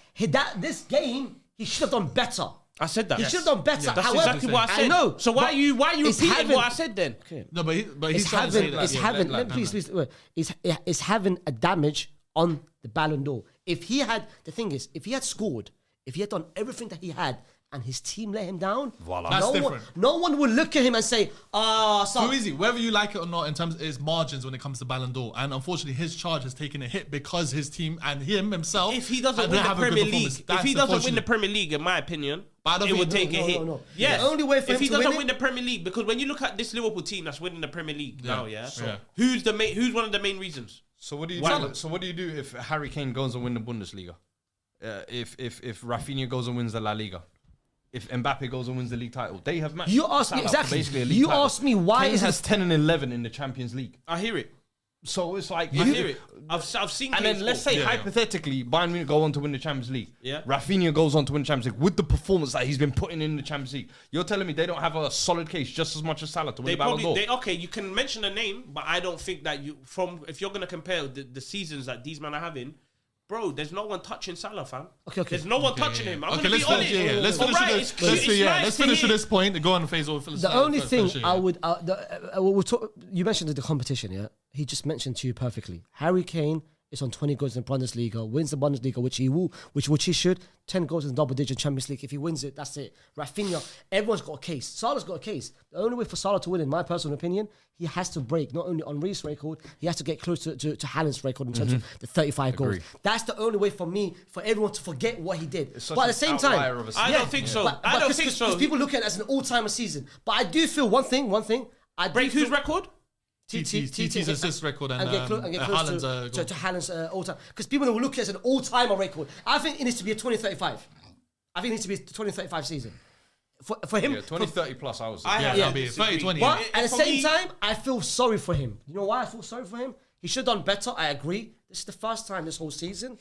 this game he should have done better. I said that. He should have done better. Yeah, that's exactly what I said. I know. So why are you repeating what I said then? Okay. No, but he's trying to say that. It's having a damage on the Ballon d'Or. If he had scored, if he had done everything that he had, and his team let him down, That's different. No one would look at him and say, too easy. Whether you like it or not, in terms of his margins when it comes to Ballon d'Or, and unfortunately his charge has taken a hit because his team and himself. If he doesn't win the Premier League, in my opinion, it would take a hit. No. Yeah. The only way for if him he to doesn't win win the Premier League, because when you look at this Liverpool team that's winning the Premier League now, So who's one of the main reasons? So what do you do? So what do you do if Harry Kane goes and win the Bundesliga? If Rafinha goes and wins the La Liga? If Mbappe goes and wins the league title, they have matched. You asked me exactly. Basically, a league title. Asked me why Kane has 10 and 11 in the Champions League. I hear it. So it's like I hear it. I've seen. And then let's say hypothetically, Bayern Munich go on to win the Champions League. Yeah. Rafinha goes on to win the Champions League with the performance that he's been putting in the Champions League. You're telling me they don't have a solid case just as much as Salah to win the Ballon d'Or? Okay, you can mention a name, but I don't think that if you're gonna compare the seasons that these men are having. Bro, there's no one touching Salah, fam. Okay. There's no one touching him. I'm gonna be honest. Let's finish with this point. Go on, Faisal. The only thing I would, we'll talk, you mentioned the competition, yeah? He just mentioned to you perfectly. Harry Kane is on 20 goals in the Bundesliga, wins the Bundesliga, which he should. 10 goals in double-digit Champions League. If he wins it, that's it. Rafinha, everyone's got a case. Salah's got a case. The only way for Salah to win, in my personal opinion, he has to break not only Henry's record, he has to get close to Haaland's record in terms of the 35 goals. That's the only way for everyone to forget what he did. But at the same time, I don't think so. I don't think so. Because people look at it as an all-timer season. But I do feel one thing. Break whose record? TT's assist record and get close to Haaland's all-time. Because people will look at it as an all-timer record. I think it needs to be a 2035. I think it needs to be a 2035 season. For him, 2030 plus hours. That'll be 30-20. But at the same time, I feel sorry for him. You know why I feel sorry for him? He should have done better. I agree. This is the first time this whole season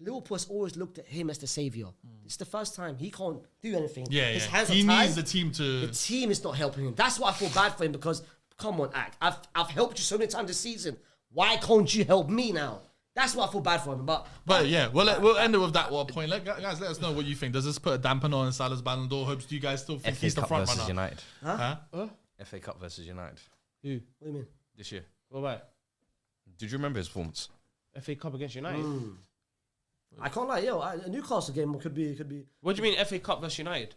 Liverpool has always looked at him as the saviour. It's the first time he can't do anything. His hands he are tied. needs the team to. The team is not helping him. That's why I feel bad for him because, come on, Act. I've helped you so many times this season. Why can't you help me now? That's why I feel bad for him. But yeah, we'll end it with that one point. Guys, let us know what you think. Does this put a dampener on Salah's Ballon d'Or hopes? Do you guys still think he's the front runner? United. Huh? FA Cup versus United. Who? What do you mean? This year. What about? Did you remember his performance? FA Cup against United. I can't lie, a Newcastle game could be. What do you mean FA Cup versus United?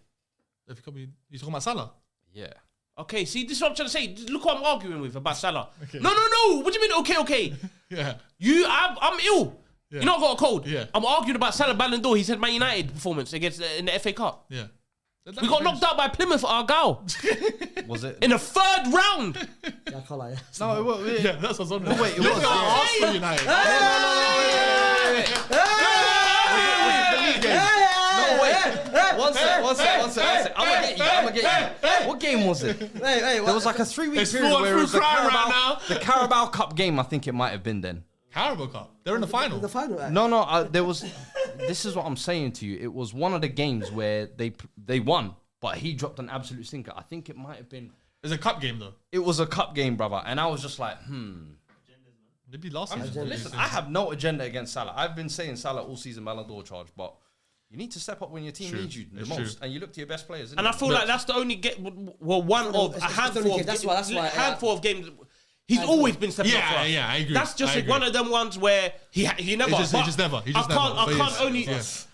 FA Cup, you talking about Salah? Yeah. Okay, see, this is what I'm trying to say. Look what I'm arguing with about Salah. Okay. No. What do you mean? Okay. Yeah. I'm ill. Yeah. You not got a cold. Yeah. I'm arguing about Salah Ballon d'Or. He said Man United performance against in the FA Cup. Yeah. We got knocked out by Plymouth Argyle. Was it? In the third round. Yeah, I can't lie. No, it was. Yeah, that's what's on there. Wait, it was. Arsenal United. One sec. I'm gonna get you. What game was it? There was like a 3-week period where it was the Carabao Cup game. I think it might have been then. Carabao Cup. They're in the final. The final. No. There was. This is what I'm saying to you. It was one of the games where they won, but he dropped an absolute stinker. I think it might have been. It's a cup game though. It was a cup game, brother, and I was just like, Maybe last season. Listen, I have no agenda against Salah. I've been saying Salah all season Ballon d'Or charge, but you need to step up when your team needs you the most, and you look to your best players. And I feel like that's the only one of a handful of handful of games. He's always been stepping up for us. Yeah, I agree. That's just like one of them ones where he never. He just never. I can't only. It's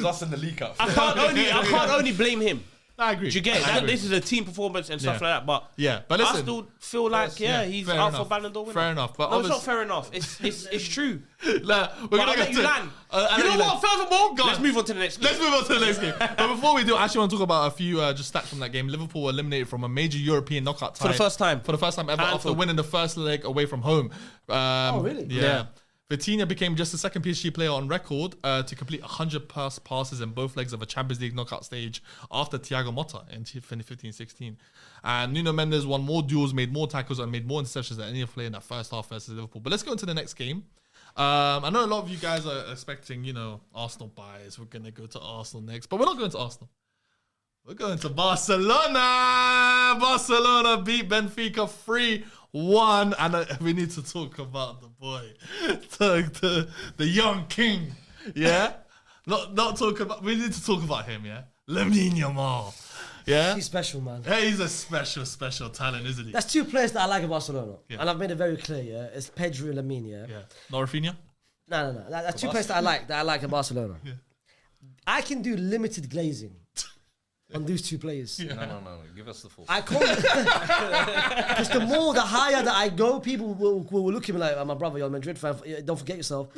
us in the League Cup. I can't only blame him. I agree. Do you get that? This is a team performance and stuff like that. But listen, I still feel like he's out for Ballon d'Or winner. Fair enough. But no, it's not fair enough. It's true. We're gonna let you land. You know what? Furthermore, let's move on to the next game. But before we do, I actually want to talk about a few just stats from that game. Liverpool were eliminated from a major European knockout tie for the first time ever after winning the first leg away from home. Oh, really? Yeah. Vitinha became just the second PSG player on record to complete 100 passes in both legs of a Champions League knockout stage after Thiago Motta in 2015-16. And Nuno Mendes won more duels, made more tackles, and made more interceptions than any player in that first half versus Liverpool. But let's go into the next game. I know a lot of you guys are expecting, Arsenal bias. We're going to go to Arsenal next, but we're not going to Arsenal. We're going to Barcelona. Barcelona beat Benfica 3-1. And we need to talk about the boy, the young king. Yeah? Not talk about, we need to talk about him, yeah? Lamine Yamal. Yeah? He's special, man. Yeah, he's a special talent, isn't he? That's two players that I like at Barcelona. Yeah. And I've made it very clear, yeah? It's Pedri and Lamine, yeah? Yeah. Not Rafinha? No. That's two players that I like at Barcelona. Yeah. I can do limited glazing on these two players. Yeah. No. Give us the full. I can't. Because the higher that I go, people will look at me like, my brother, you're a Madrid fan. Don't forget yourself.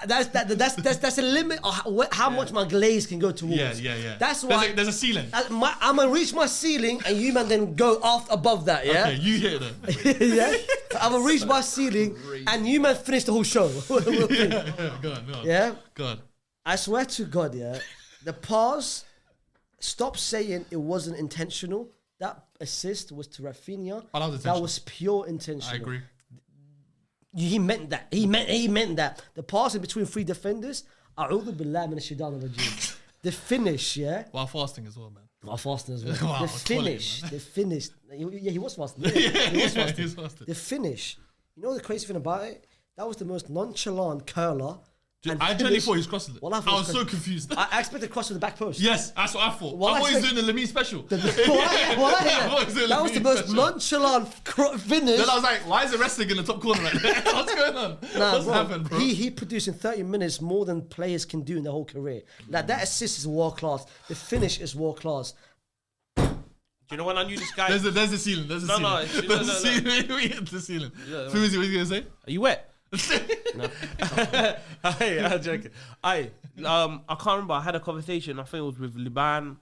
That's a limit of how much my glaze can go towards. Yeah. That's why there's a ceiling. I'm gonna reach my ceiling, and you man then go above that. Yeah. Okay, you hit it. Yeah. I'm gonna reach my ceiling, and you man finish the whole show. Go on. Yeah. Go on. I swear to God, yeah, the pass. Stop saying it wasn't intentional. That assist was to Rafinha. Oh, that was That intentional. was pure intentional. I agree. He meant that. He meant that. The pass in between three defenders. A'udhu billahi minash shaitanir rajim. The finish, yeah. While fasting as well, man. While fasting as well. Wow, the it's finish. quality, The finish. He was fasting. He was fasting. He's fasting. The finish. You know the crazy thing about it? That was the most nonchalant curler. And I genuinely finish- thought he was crossing it. Well, I thought he was so confused. I expected cross to the back post. Yes, that's what I thought. Well, I thought he was I doing the Lamine special. That was the Lamine most special. nonchalant finish. Then I was like, why is the wrestling in the top corner right there? What's going on? Nah, What's bro, happened, bro? He produced in 30 minutes more than players can do in their whole career. Like that assist is world class. The finish is world class. Do you know when I knew this guy? There's the ceiling. There's the ceiling. There's the ceiling. We hit the ceiling. Fuzi, what are you going to say? Are you wet? Hey, I'm joking. I can't remember. I had a conversation. I think it was with Liban,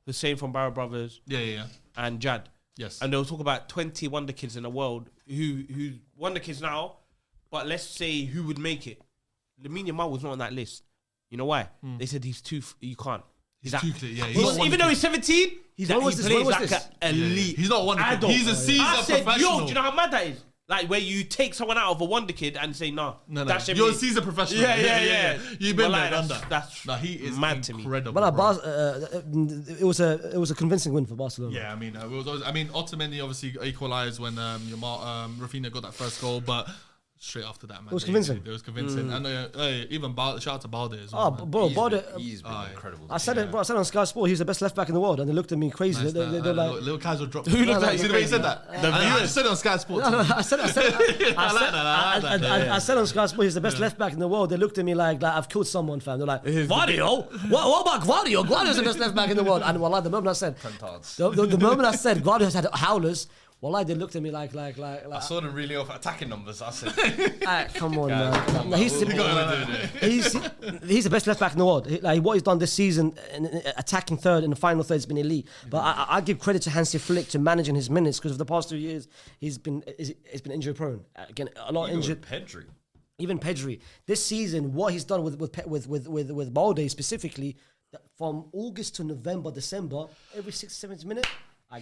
Hussein from Barrow Brothers, Yeah. and Jad. Yes. And they were talking about 20 wonder kids in the world who wonder kids now, but let's say who would make it. Lamine Yamal was not on that list. You know why? They said you can't. He's too clear. Yeah, Even though he's 17, he plays like this? an elite. He's not one adult. He's a seasoned I said, professional. yo, do you know how mad that is? Like where you take someone out of a wonder kid and say, no. That's You're a seasoned professional. Yeah. You've been Well, there, like, done that. that's he is mad to me. incredible. But bro. it was a convincing win for Barcelona. Yeah, ultimately, obviously equalised when Rafinha got that first goal, but straight after that, man, It was convincing. It was convincing. And even shout out to Balde as well. Oh, man. bro, He's been incredible. I said it, bro. I said it on Sky Sport. He's the best left back in the world, and they looked at me crazy. Nice, They're like, little casual drop. Who looked at You you see the way he crazy? said that? The I viewers. just said it on Sky Sports. I said I I said on Sky Sport he's the best left back in the world. They looked at me like I've killed someone, fam. They're like, Guardiola? What about Guardiola? Guardiola's the best left back in the world. And the moment I said, the moment I said Guardiola's had howlers, they looked at me like. I saw them really off attacking numbers. I said, Come on, man. come on, He's what are we doing here? he's the best left back in the world. What he's done this season, attacking third in the final third, has been elite. But I give credit to Hansi Flick to managing his minutes because for the past 2 years he's been injury prone. Again, a lot injured. Pedri. Even Pedri this season, what he's done with Balde specifically, from August to November, December, every 6-7 minutes.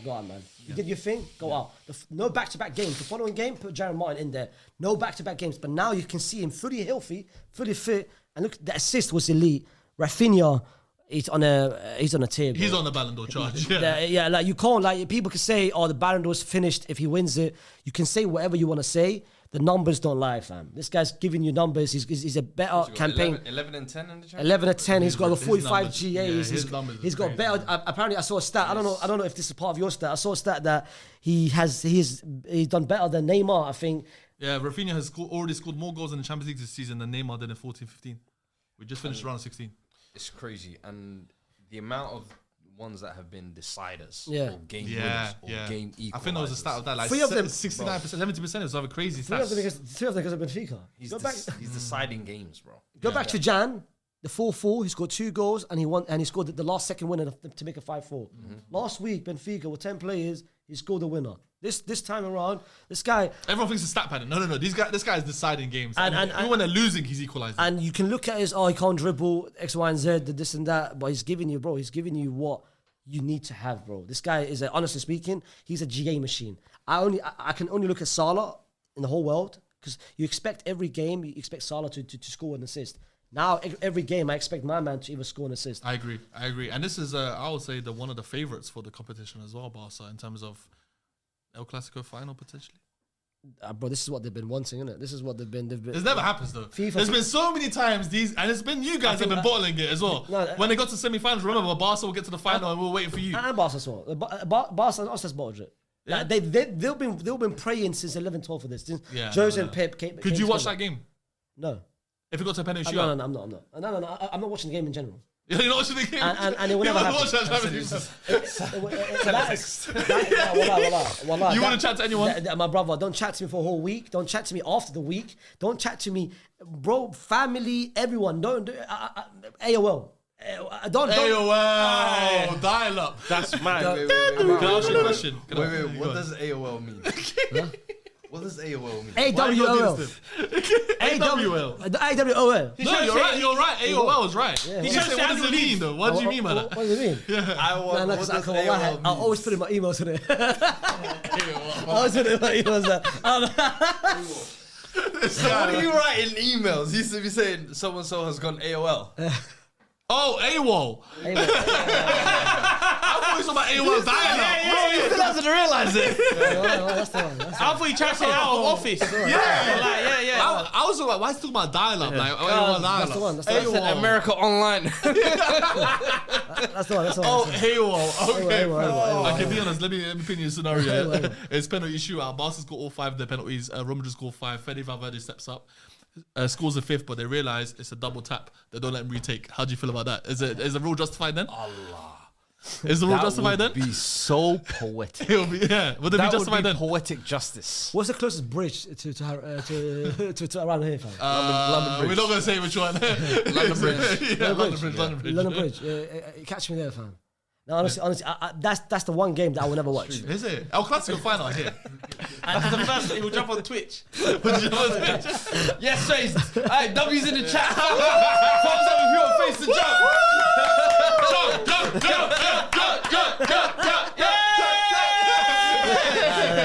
Go on, man. You did your thing, go out. No back-to-back games. The following game, put Jaron Martin in there. No back-to-back games. But now you can see him fully healthy, fully fit. And look, the assist was elite. Rafinha, he's on a tear. Bro. He's on the Ballon d'Or charge. Like you can't, people can say, the Ballon d'Or's finished if he wins it. You can say whatever you want to say. The numbers don't lie, fam. This guy's giving you numbers. He's a better campaign. 11 and 10 in the Champions 11 and 10. He's got a 45 numbers, GAs. his numbers He's are got crazy, better. Apparently, I saw a stat. I don't know if this is part of your stat. I saw a stat that he's done better than Neymar. I think. Yeah, Rafinha has already scored more goals in the Champions League this season than Neymar did in 14-15. We just finished round 16. It's crazy. And the amount of ones that have been deciders Yeah. or game winners or Yeah. game equalizers. I think there was a stat of that, like 3 of them- 69%, 70% is a crazy Three of them stats. because of Benfica. He's, Go back. he's deciding games, bro. Go back to Jan. The 4-4. He scored 2 goals and he scored the last second winner to make it 5-4. Last week, Benfica with 10 players, he scored the winner. This time around, this guy. Everyone thinks it's stat pattern. No. This guy is deciding games. And even when they're losing, he's equalizing. And you can look at his, he can't dribble, X, Y, and Z, this and that, but he's giving you what you need to have, bro. This guy honestly speaking, he's a GA machine. I can only look at Salah in the whole world Because you expect every game, you expect Salah to score an assist. Now, every game, I expect my man to either score an assist. I agree. And this is, I would say, one of the favourites for the competition as well, Barca, in terms of El Clasico final, potentially. Bro, this is what they've been wanting, isn't it? This is what they've been. This never happens, though. FIFA There's been so many times and it's been you guys have been bottling it as well. When they got to semi-finals, remember, Barca will get to the final and we're waiting for you. And Barca as well. Barca and us has bottled it. Yeah. Like they've been praying since 11-12 for this. Since Jose and Pep came. Could you watch that game? No. If it got to a penalty shootout? No, I'm not. No, I'm not watching the game in general. You're not watching the game? And it will never happen. You want to chat to anyone? My brother, don't chat to me for a whole week. Don't chat to me after the week. Don't chat to me, bro, family, everyone. Don't do AOL. Don't AOL, dial up. That's mad. Wait. Can I ask you a question? Wait. What does AOL mean? What does AOL mean? AWOL. AWL. AWOL. No, you're right. AOL is right. Yeah. He said, what does it mean, though? What do you mean by that? What does it mean? What does AOL mean? I always put in my emails in it. I always put in my emails there. So what do you write in emails? You used to be saying so-and-so has gone AOL. Oh, AWOL. I thought you were talking about AOL dial-up. You still hasn't realised it. That's the one. I thought you tried to say out of office. Yeah. I was like, why is he talking about dial-up? Like, AOL That's the dial-up. one. That's the one. America Online. That's the one. Oh, AWOL. Okay. AWOL. I can be honest. Let me pin you a scenario. It's penalty shootout. Barca's got all 5 of their penalties. Roma just scored 5. Fede Valverde steps up. Scores the 5th, but they realise it's a double tap. They don't let him retake. How do you feel about that? Is the rule justified then? Allah. Is the rule justified then? That would be so poetic. It'll be, yeah. Would it be justified then? Poetic justice. What's the closest bridge to around here, fam? London Bridge. We're not going to say which one. London Bridge. Yeah, London Bridge. London Bridge. Catch me there, fam. No, honestly, that's the one game that I will never watch. Is it? El Clasico final here. That's the first thing. We'll jump on Twitch. Yes, Trace. Alright, W's in the chat. Thumbs up if you want face to jump.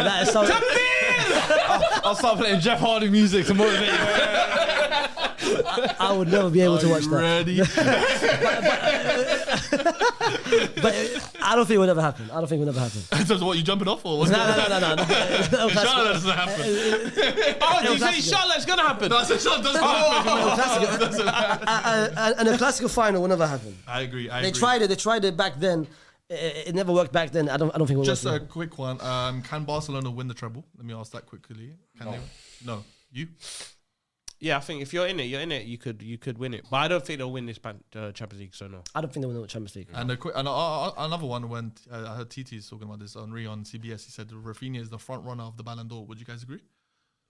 That is so. I'll start playing Jeff Hardy music to motivate you. I would never be able to watch that. Ready? But I don't think it will never happen. In terms of what, you jumping off or what? No. Inshallah doesn't happen. Oh, did you say inshallah it's going to happen? No, I said inshallah doesn't happen. And a classical final will never happen. I agree. They tried it back then. It never worked back then. I don't think it will. Just a quick one. Can Barcelona win the treble? Let me ask that quickly. Can they? No. You? Yeah, I think if you're in it, you could win it. But I don't think they'll win this Champions League, so no. I don't think they'll win the Champions League. And another one, when I heard TT's talking about this on CBS, he said Rafinha is the front runner of the Ballon d'Or. Would you guys agree?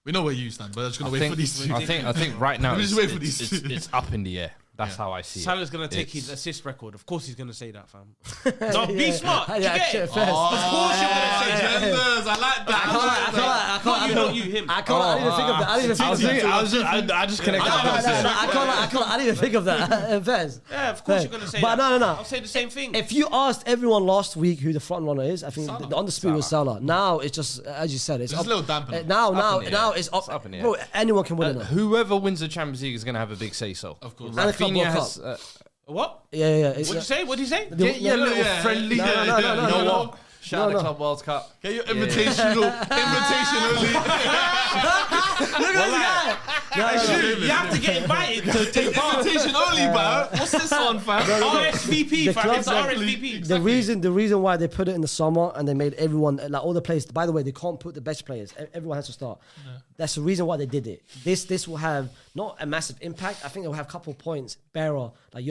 We know where you stand, but I'm just going to wait for these two. I think right now it's up in the air. That's how I see it. Salah's going to take his assist record. Of course he's going to say that, fam. No, be smart. Yeah, of course you're going to say that. Genders, I like that. I can't. Not you, him. I didn't even think of that. I just connected. I didn't even think of that. Fairs. Yeah, of course you're going to say that. But no. I'll say the same thing. If you asked everyone last week who the front runner is, I think the undisputed was Salah. Now it's just, as you said, it's a little dampening. Now it's up in the air. Bro, anyone can win it. Whoever wins the Champions League is going to have a big say so. Of course. Rafinha has... What? Yeah. What'd you say? Get your little friendly... No. Shout out the Club World Cup. Get your invitation only. Look at this guy. You have to get invited to take part. Invitation only, bro. What's this on, fam? RSVP, fam. It's RSVP. The reason why they put it in the summer and they made everyone, like all the players, by the way, they can't put the best players. Everyone has to start. Yeah. That's the reason why they did it. This will have not a massive impact. I think it will have a couple of points bearer. Like,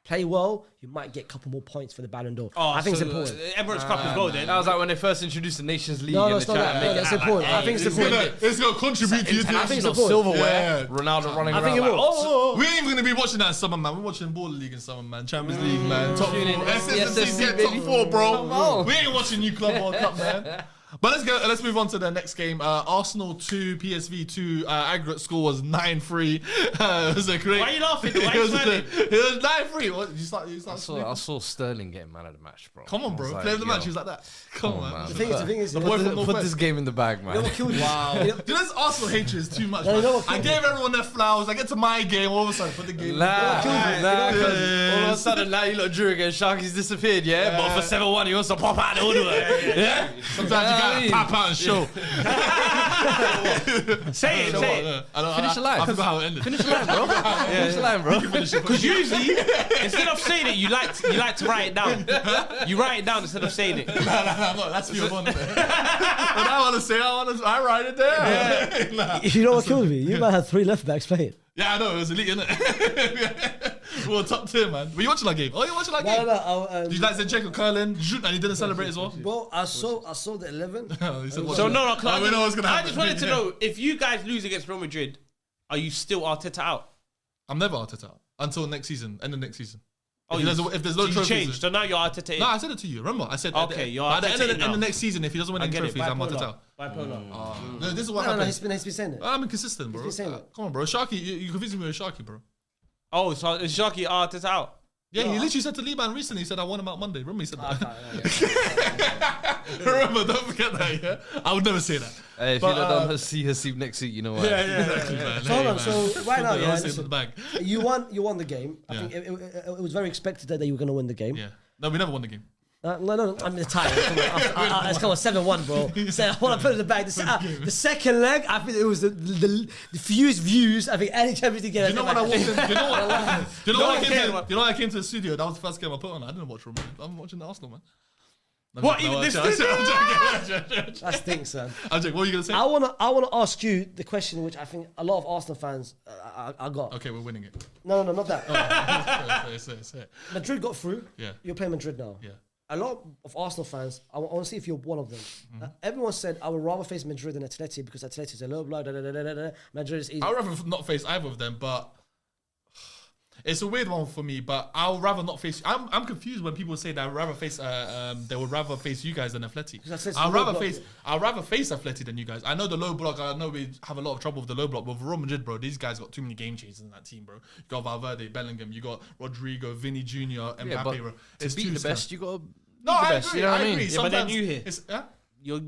play well, you might get a couple more points for the Ballon d'Or. I think it's important. Emirates Cup as well, then. That was like when they first introduced the Nations League. No, it's not that. It's important. I think it's important. It's going to contribute to I think it's important. Silverware. Ronaldo running around. I think it will. We ain't even going to be watching that in summer, man. We're watching Baller League in summer, man. Champions League, man. Top 4. SSC, top 4, bro. We ain't watching you Club World Cup, man. But let's move on to the next game. Arsenal 2, PSV 2. Aggregate score was 9-3. It was a great. Why are you laughing? Why are you smiling? It was 9-3. What, you start I saw Sterling get man of the match, bro. Come on, bro. Play of the match. He was like that. Come on, man. The thing is, The boy from Put Northwest. this game in the bag, man. Wow. This Arsenal hatred is too much. No, you Man. know what I killed gave everyone their flowers. I get to my game. All of a sudden, put the game. All of a sudden, now you lot drew against Sharky's disappeared, yeah? But for 7-1, he wants to pop out the woodwork. Yeah? Sometimes you gotta pop out and show. Say it. Finish the line. I forgot how it ended. Finish the line, bro. Finish the line, bro. Because usually, instead of saying it, you like to write it down. You write it down instead of saying it. No, that's your one. When I want to say, I write it down. Nah. You know what killed me? You might have 3 left backs playing. Yeah, I know, it was elite, innit? We were top tier, man. Were you watching that game? Oh, you watching that game? No. Did you like Zinchenko curling? And he didn't celebrate as well? Bro, I saw the 11. He said, So no, we know what's gonna I happen. just wanted to know, if you guys lose against Real Madrid, are you still Arteta out? I'm never Arteta out until next season, end of next season. Oh, if there's no you trophies. changed. So now you're Arteta in. No, I said it to you. Remember, I said Okay, you're by the Arteta end of in now. the next season, if he doesn't win any trophies, I'm Arteta out. Bipolar. No, this is what No, happens. he's been saying it. I'm inconsistent, bro. He's been saying it. Come on, bro. Sharky, you confusing me with Sharky, bro. Oh, so is Sharky Arteta out? Yeah, he literally said to Liban recently, he said, I want him out Monday. Remember, he said that. Remember, don't forget that, yeah? I would never say that. Hey, if you don't see Hasib next week, you know what? Exactly, man. So hold on, man. so right now, Put the yeah, rest in listen, the bag. you won the game. I Yeah. think it was very expected that you were going to win the game. Yeah. No, we never won the game. No, I mean, tired. It's come on, 7-1, bro. So I want to put it in the bag. The second leg, I think it was the fewest views I think any Champions League game. Do you know when I walked in? Do you know what? cares, Do you know when I came to the studio? That was the first game I put on. I didn't watch Real Madrid. I'm watching the Arsenal, man. What, even this I'm joking. That stinks, man. I'm joking. What are you gonna say? I wanna ask you the question which I think a lot of Arsenal fans I got. Okay, we're winning it. No, not that. Say it. Madrid got through. Yeah. You're playing Madrid now. Yeah. A lot of Arsenal fans, I want to see if you're one of them. Everyone said, I would rather face Madrid than Atleti because Atleti is a low blow, Madrid is easy. I'd rather not face either of them, but it's a weird one for me. But I'll rather not face. I'm confused when people say that I'd rather face. They would rather face you guys than Atleti. I'd rather face Atleti than you guys. I know the low block. I know we have a lot of trouble with the low block, but with Real Madrid, bro, these guys got too many game changers in that team, bro. You got Valverde, Bellingham, you got Rodrigo, Vinny Jr., Mbappe, bro. To beat the best, you got to No, I best, agree. you know what I I mean? agree. Yeah, but they're Sometimes new here. it's-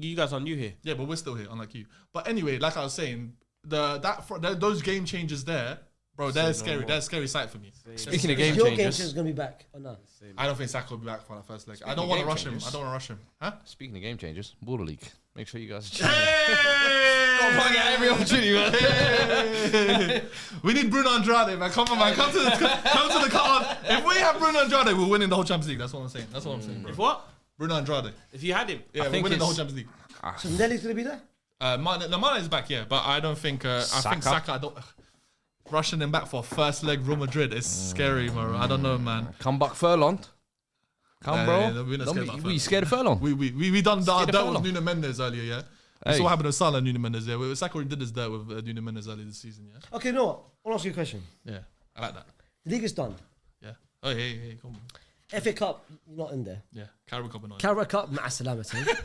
You guys are new here. Yeah, but we're still here, unlike you. But anyway, like I was saying, those game changes there, bro, they're scary. They're a scary sight for me. Speaking of game Your game changers, change is going to be back or no? I don't think Saka will be back for that first leg. I Speaking don't of want to game rush him. changers. I don't want to rush him. Huh? speaking of game changers, Border League. Make sure you guys. Hey! every opportunity, man. We need Bruno Andrade, man. Come on, man. Come to the cut. If we have Bruno Andrade, we're winning the whole Champions League. That's what I'm saying. That's what I'm saying, bro. If what? Bruno Andrade. If you had him. Yeah, we're think winning the whole it's- Champions League. So Nelly's going to be there? Mane is back, yeah, but I don't think. I think Saka. I don't. Rushing him back for first leg Real Madrid is scary, bro. I don't know, man. Come back Furlong. Come, bro. no, we're not Don't scared be- about we scared of Furlong. We done Scared of dirt with Furlong. Nuno Mendes earlier, yeah. We Hey. saw what happened to Salah and Nuno Mendes, yeah. Saka already did his dirt with Nuno Mendes earlier this season, yeah. Okay, you know what? I want to ask you a question. Yeah, I like that. The league is done. Yeah. Oh, hey, come on. FA Cup, you're not in there. Yeah, Carabao Cup and all. Carabao Cup, ma'a salamati,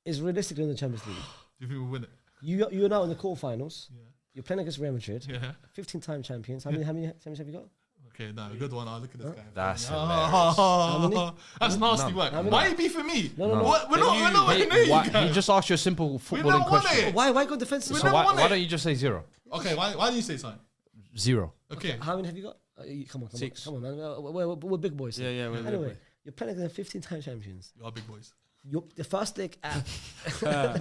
is realistically in the Champions League. Do you think we'll win it? You're now in the quarterfinals. Yeah. You're playing against Real Madrid. Yeah. 15-time champions. How many champions have you got? Okay, no, good one. Oh, look at this guy. That's That's nasty None. work. How many? Why are you beefing me? No. What? We're not Hey, near you why- guys. he just asked you a simple footballing not won question. it. Why go defensive? We So never why, won why it. don't you just say 0? Okay, why do you say something? 0. Okay. How many have you got? Come on. 6. Come on, man. We're big boys. Yeah, yeah. Wait, Anyway, you're playing against 15-time champions. You are big boys. You're the first leg at What are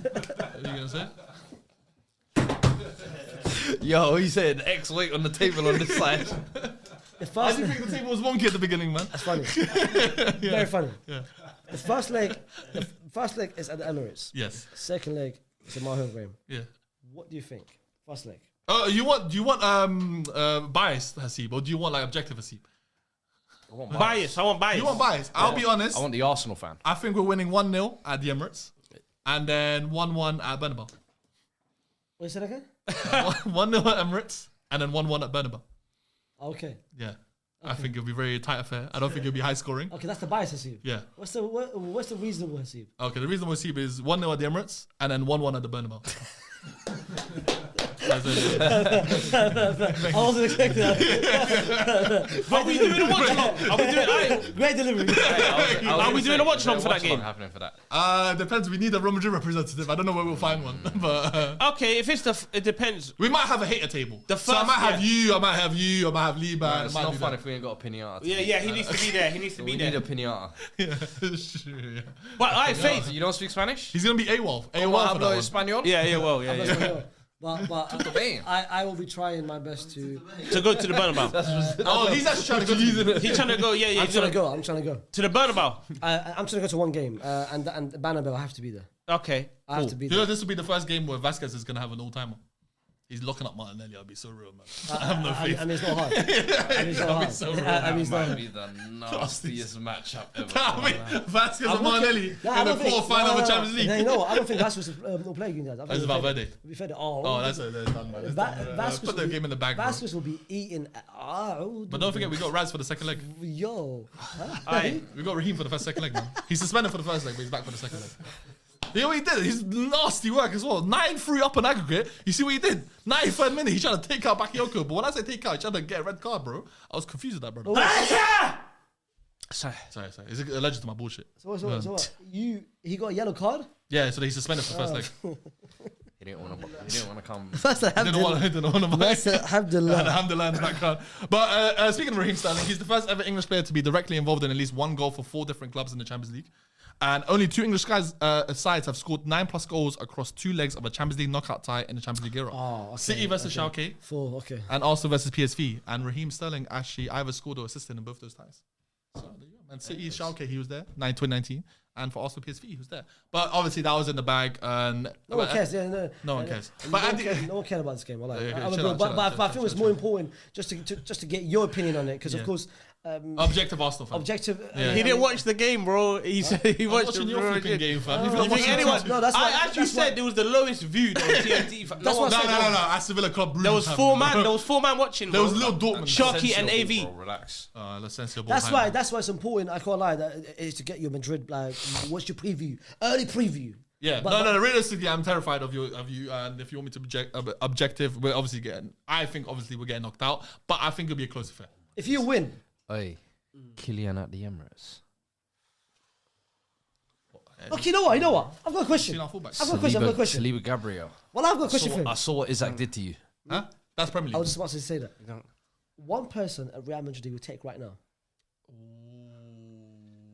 you going to say? Yo, he said X weight on the table on this side. the I first. didn't think the table was wonky at the beginning, man. That's funny. Very funny. Yeah. The first leg is at the Emirates. Yes. Second leg is in my home game. Yeah. What do you think? First leg. Oh, do you want biased Hasib, or do you want like objective Hasib? Bias. I want bias. You want bias? I'll be honest. I want the Arsenal fan. I think we're winning 1-0 at the Emirates, and then 1-1 at Bernabeu. What is that again? 1-0 at Emirates, and then 1-1 at Bernabeu. Okay. Yeah. I think it'll be very tight affair. I don't think it'll be high scoring. Okay, that's the bias, Hasib. Yeah. What's the reasonable, Hasib? Okay, the reasonable Hasib is 1-0 at the Emirates and then 1-1 at the Bernabeu. That's it. I wasn't expecting that. Are we doing a watch along? Are we doing? Great delivery. Are we doing a watch along for that game? Happening for that? Depends. We need a Real Madrid representative. I don't know where we'll find one, but Okay, if it's it depends. we might have a hater table. The So I first- might have yeah. you. I might have you. I might have Liban. It's I might not do fun that. if we ain't got a pinata. Yeah, he needs to be there. He needs to We be need there. a pinata. Yeah, it's true. Yeah. But I faith. You don't speak Spanish? He's gonna be AWOL. AWOL Well, for hablo that one. español? Yeah, well, yeah. But bem. I will be trying my best to. To go to the Bernabeu. Oh, he's actually trying to go to He's trying to go. Yeah, I'm he's trying gonna to go. I'm trying to go. to the Bernabeu. I'm trying to go to one game, and Bernabeu, I have to be there. Okay, I have cool. to be You know, there. this will be the first game where Vasquez is gonna have an all-timer. He's locking up Martinelli. I'll be so real, man. I have no faith. I mean, it's not hard. I mean, it's not hard. so I mean, it's not Might hard. be the nastiest matchup ever. I mean, Vasquez and I'm looking- Martinelli No, I in the don't think- quarter-final of the no, Champions League. no, you know what? I don't think Vasquez will play against us. I think It's it'll be Valverde. Be fed. Oh, Oh, that's it. It's done, man. It's done. Vasquez Put the will be- game in the bag, bro. Vasquez will be eating. But don't forget, we got Raz for the second leg. Yo. Aye. We got Raheem for the second leg, man. He's suspended for the first leg, but he's back for the second leg. You know what he did? He's nasty work as well. 9-3 up on aggregate. You see what he did? 93rd minute, he's trying to take out Bakayoko. But when I say take out, he's trying to get a red card, bro. I was confused with that, bro. Sorry. Sorry. Is it alleged to my bullshit? So what? He got a yellow card? Yeah, so he's suspended for the first leg. He didn't want to come. First, Didn't want to buy. Alhamdulillah. Alhamdulillah in the background. But speaking of Raheem Sterling, he's the first ever English player to be directly involved in at least one goal for 4 different clubs in the Champions League. And only 2 English sides have scored 9+ goals across 2 legs of a Champions League knockout tie in the Champions League era. Oh, okay, City versus Schalke 4, okay. and Arsenal versus PSV. And Raheem Sterling actually either scored or assisted in both those ties. So there you go. And City Schalke, he was there, 2019. And for Arsenal PSV, he was there. But obviously that was in the bag. And No one cares. Yeah, No one cares. No But one at the- cares. No one cares about this game. I like Okay, it. okay, I'm a chill bro, out, but chill I out, think it's chill more out. important just to get your opinion on it because Yeah. of course Objective Arsenal fan. objective. Yeah. He didn't watch the game, bro. He said he I'm watched watching the your bro. flipping game, fam. Oh, If you you're think watching anyone- two- No, that's why. I actually that's why- said it was the lowest viewed on TNT. That's No, what I no, said. no. Aston Villa Club Bruges. There was fam. 4 man. There was 4 man watching. There bro. was little Dortmund. Sharky and Sensible, AV. bro, relax. Let's sensible. That's why. That's why it's important. I can't lie. That is to get your Madrid. Like, what's your preview? Early preview. Yeah, But- no. Realistically, I'm terrified of you. And if you want me to be objective, we're obviously getting. I think obviously we're getting knocked out, but I think it'll be a close affair. If you win, Hey, Kylian at the Emirates. okay, you know what? I've got a question. Seen our fullbacks. I've got a question. Saliba Gabriel. Well, I've got a question for him. I saw what Isaac did to you. Huh? That's Premier I League. was just about to say that. One person at Real Madrid would take right now.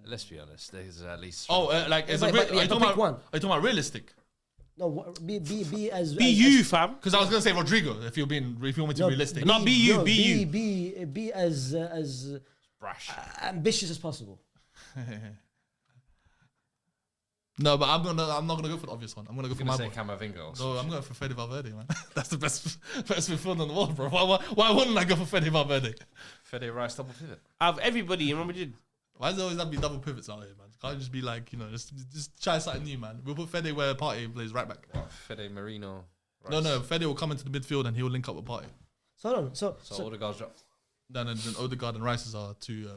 Let's be honest. There's at least. Like is But- it real? but- Are you but talking pick about? one. Are you talking about realistic? No, be as Be you, fam. Because I was gonna say Rodrigo. If you want me to be realistic. Not be you, be you. Be as brash. ambitious as possible. No, but I'm not gonna go for the obvious one. I'm gonna go for I'm my gonna boy. say Camavinga. No, I'm going for Fede Valverde, man. That's the best midfielder in the world, bro. Why wouldn't I go for Fede Valverde? Fede Rice double pivot. Out of everybody, remember did. Why does it always have to be double pivots out here, man? Can't it just be like, just try something new, man. We'll put Fede where Partey plays right back. Fede Marino. Rice. No, Fede will come into the midfield and he'll link up with Partey. So hold on. So So Odegaard's dropped. Then Odegaard and Rice are two.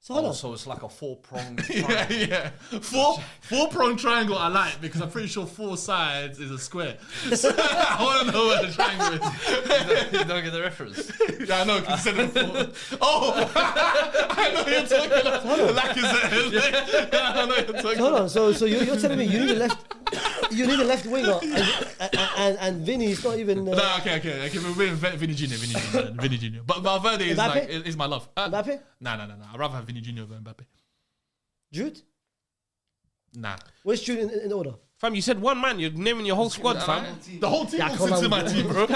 hold on. So it's like a 4-pronged. Yeah. Four-prong triangle I like because I'm pretty sure 4 sides is a square. So I want to know where the triangle is. You don't get the reference. Yeah, I know, consider 4. Oh! I know you're talking about Lacazette. I know you're talking Hold about. on. So you're telling me you need a left winger and Vinny's not even. No, okay. We're Vinny Jr. But Valverde is Mbappe? like is my love. Mbappe? Nah. I'd rather have Vinny Jr. over Mbappe. Jude? Nah. Where's Jude in order? Fam, you said one man. You're naming your whole squad, fam. The whole team Yeah, walks come into on, my bro. team, bro.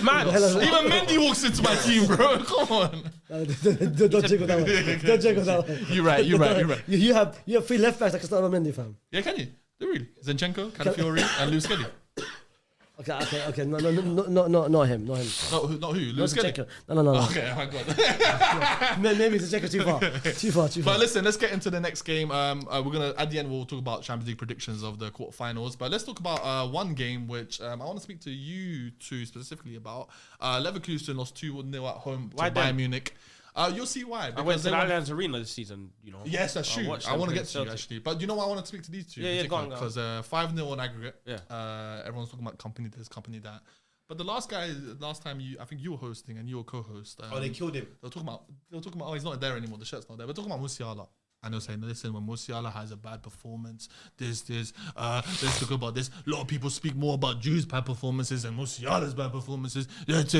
Man, Even Mendy walks into my team, bro. Come on. Don't jiggle that one. Don't jiggle that one. You're right. You have 3 left backs that can start on Mendy, fam. Yeah, can you? Really? Zinchenko, Calafiori, and Lewis Kelly. Okay. No, not him. Not who? No, Lewis Kelly. Zinchenko. No. Okay, oh my God. Maybe Zinchenko too far. But listen, let's get into the next game. We're gonna at the end we'll talk about Champions League predictions of the quarterfinals. But let's talk about one game which I want to speak to you two specifically about. Leverkusen lost 2-0 at home to Why them? Bayern Munich. You'll see why. I went to the Allianz Arena this season, Yes, that's true. I want to get to you, actually. But you know what? I want to speak to these two. Yeah, go on. Because 5-0 on aggregate. Yeah. Everyone's talking about company this, company that. But the last time I think you were hosting and you were co-host. They killed him. They were talking about, oh, he's not there anymore. The shirt's not there. We're talking about Musiala. And they're saying, listen, when Musiala has a bad performance, let's talk about this. A lot of people speak more about Jude's bad performances and Musiala's bad performances. Let's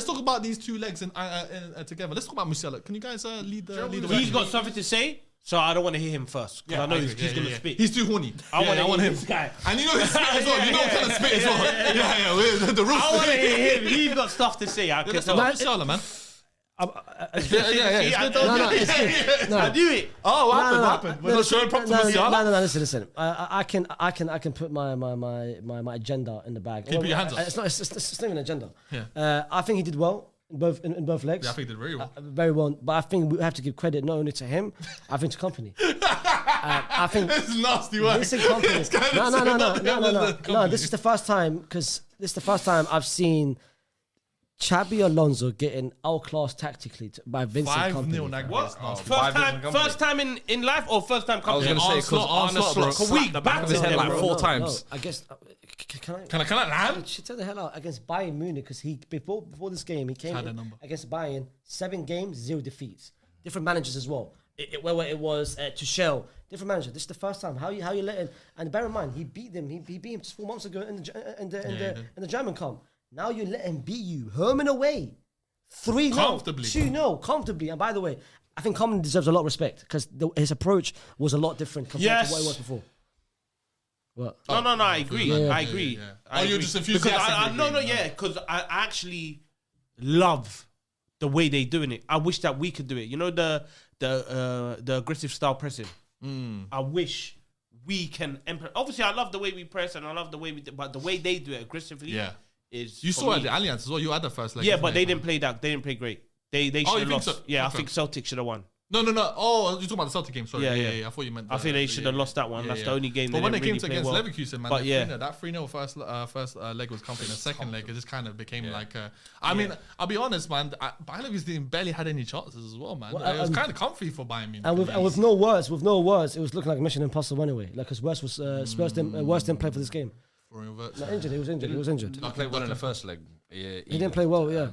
talk about these two legs together. Let's talk about Musiala. Can you guys lead the way? He's got something to say, so I don't want to hear him first. Because I know he's going to speak. He's too horny. I want him. And you know his spit as well. You know what kind of spit as well. The I want to hear him. He's got stuff to say. Let's talk about Musiala, man. No, it's good. No. I do it. Oh, what happened? We're not showing props to Musiala? No, listen. I can put my agenda in the bag. Can you put your hands up? It's not even an agenda. Yeah. I think he did well in both legs. Yeah, I think he did very well. Very well. But I think we have to give credit not only to him, I think to company. I think this is nasty work. This is company. No. This is the first time I've seen Xabi Alonso getting outclassed tactically by Vincent Kompany. 5-0 What? First time in life or first time I was going to say, because Arne Slot slapped the back of his head like 4 times. I guess. Can I land? She tell the hell out against Bayern Munich because he before this game he came in against Bayern 7 games 0 defeats. Different managers as well. Where it was Tuchel, different manager. This is the first time. How you letting? And bear in mind he beat them. He beat him just 4 months ago in the German Cup. Now you let him beat you home and away, 3-0, comfortably, 2-0 comfortably. And by the way, I think Kompany deserves a lot of respect because his approach was a lot different compared to what it was before. What? No, I agree. I agree. Oh, you're just enthusiastic. Because I actually love the way they're doing it. I wish that we could do it. You know the aggressive style pressing. I wish we can. Obviously, I love the way we press and I love the way but the way they do it aggressively. Yeah. You saw at the Allianz as well. You had the first leg. Yeah, but they didn't play that. They didn't play great. They should have lost. So? Yeah, okay. I think Celtic should have won. No. Oh, you're talking about the Celtic game. Sorry. Yeah. I thought you meant. I think they should have lost that one. That's the only game. But when they came really against well. Leverkusen, man, but that 3-0 first leg was comfy. The second leg, it just kind of became like. I mean, I'll be honest, man. Bayern Leverkusen barely had any chances as well, man. It was kind of comfy for Bayern Munich. And with no words, it was looking like Mission Impossible anyway. Like because worse didn't play for this game. He was injured. He played well in the first leg. Yeah, he didn't play well, yeah.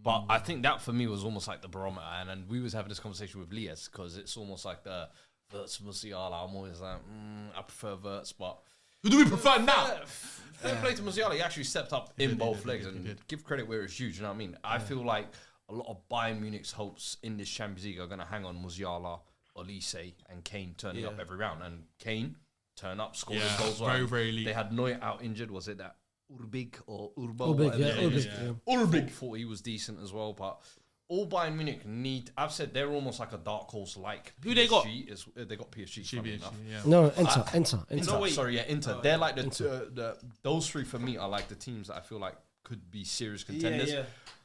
But I think that for me was almost like the barometer, and we was having this conversation with Lias because it's almost like the Wirtz Musiala. I'm always like, I prefer Wirtz, but who do we prefer now? Fair play to Musiala, he actually stepped up in both legs and give credit where it's due. You know what I mean? I feel like a lot of Bayern Munich's hopes in this Champions League are going to hang on Musiala, Olise, and Kane turning up every round, and Kane turn up, score his goals. Very, very elite. They had Neuer out injured. Was it that Urbig or Urbo? Urbig. Thought he was decent as well, but all Bayern Munich need. I've said they're almost like a dark horse. Like who they got? They got PSG. Funny enough. No, Inter. No, sorry, Inter. They're like those three for me are like the teams that I feel like could be serious contenders,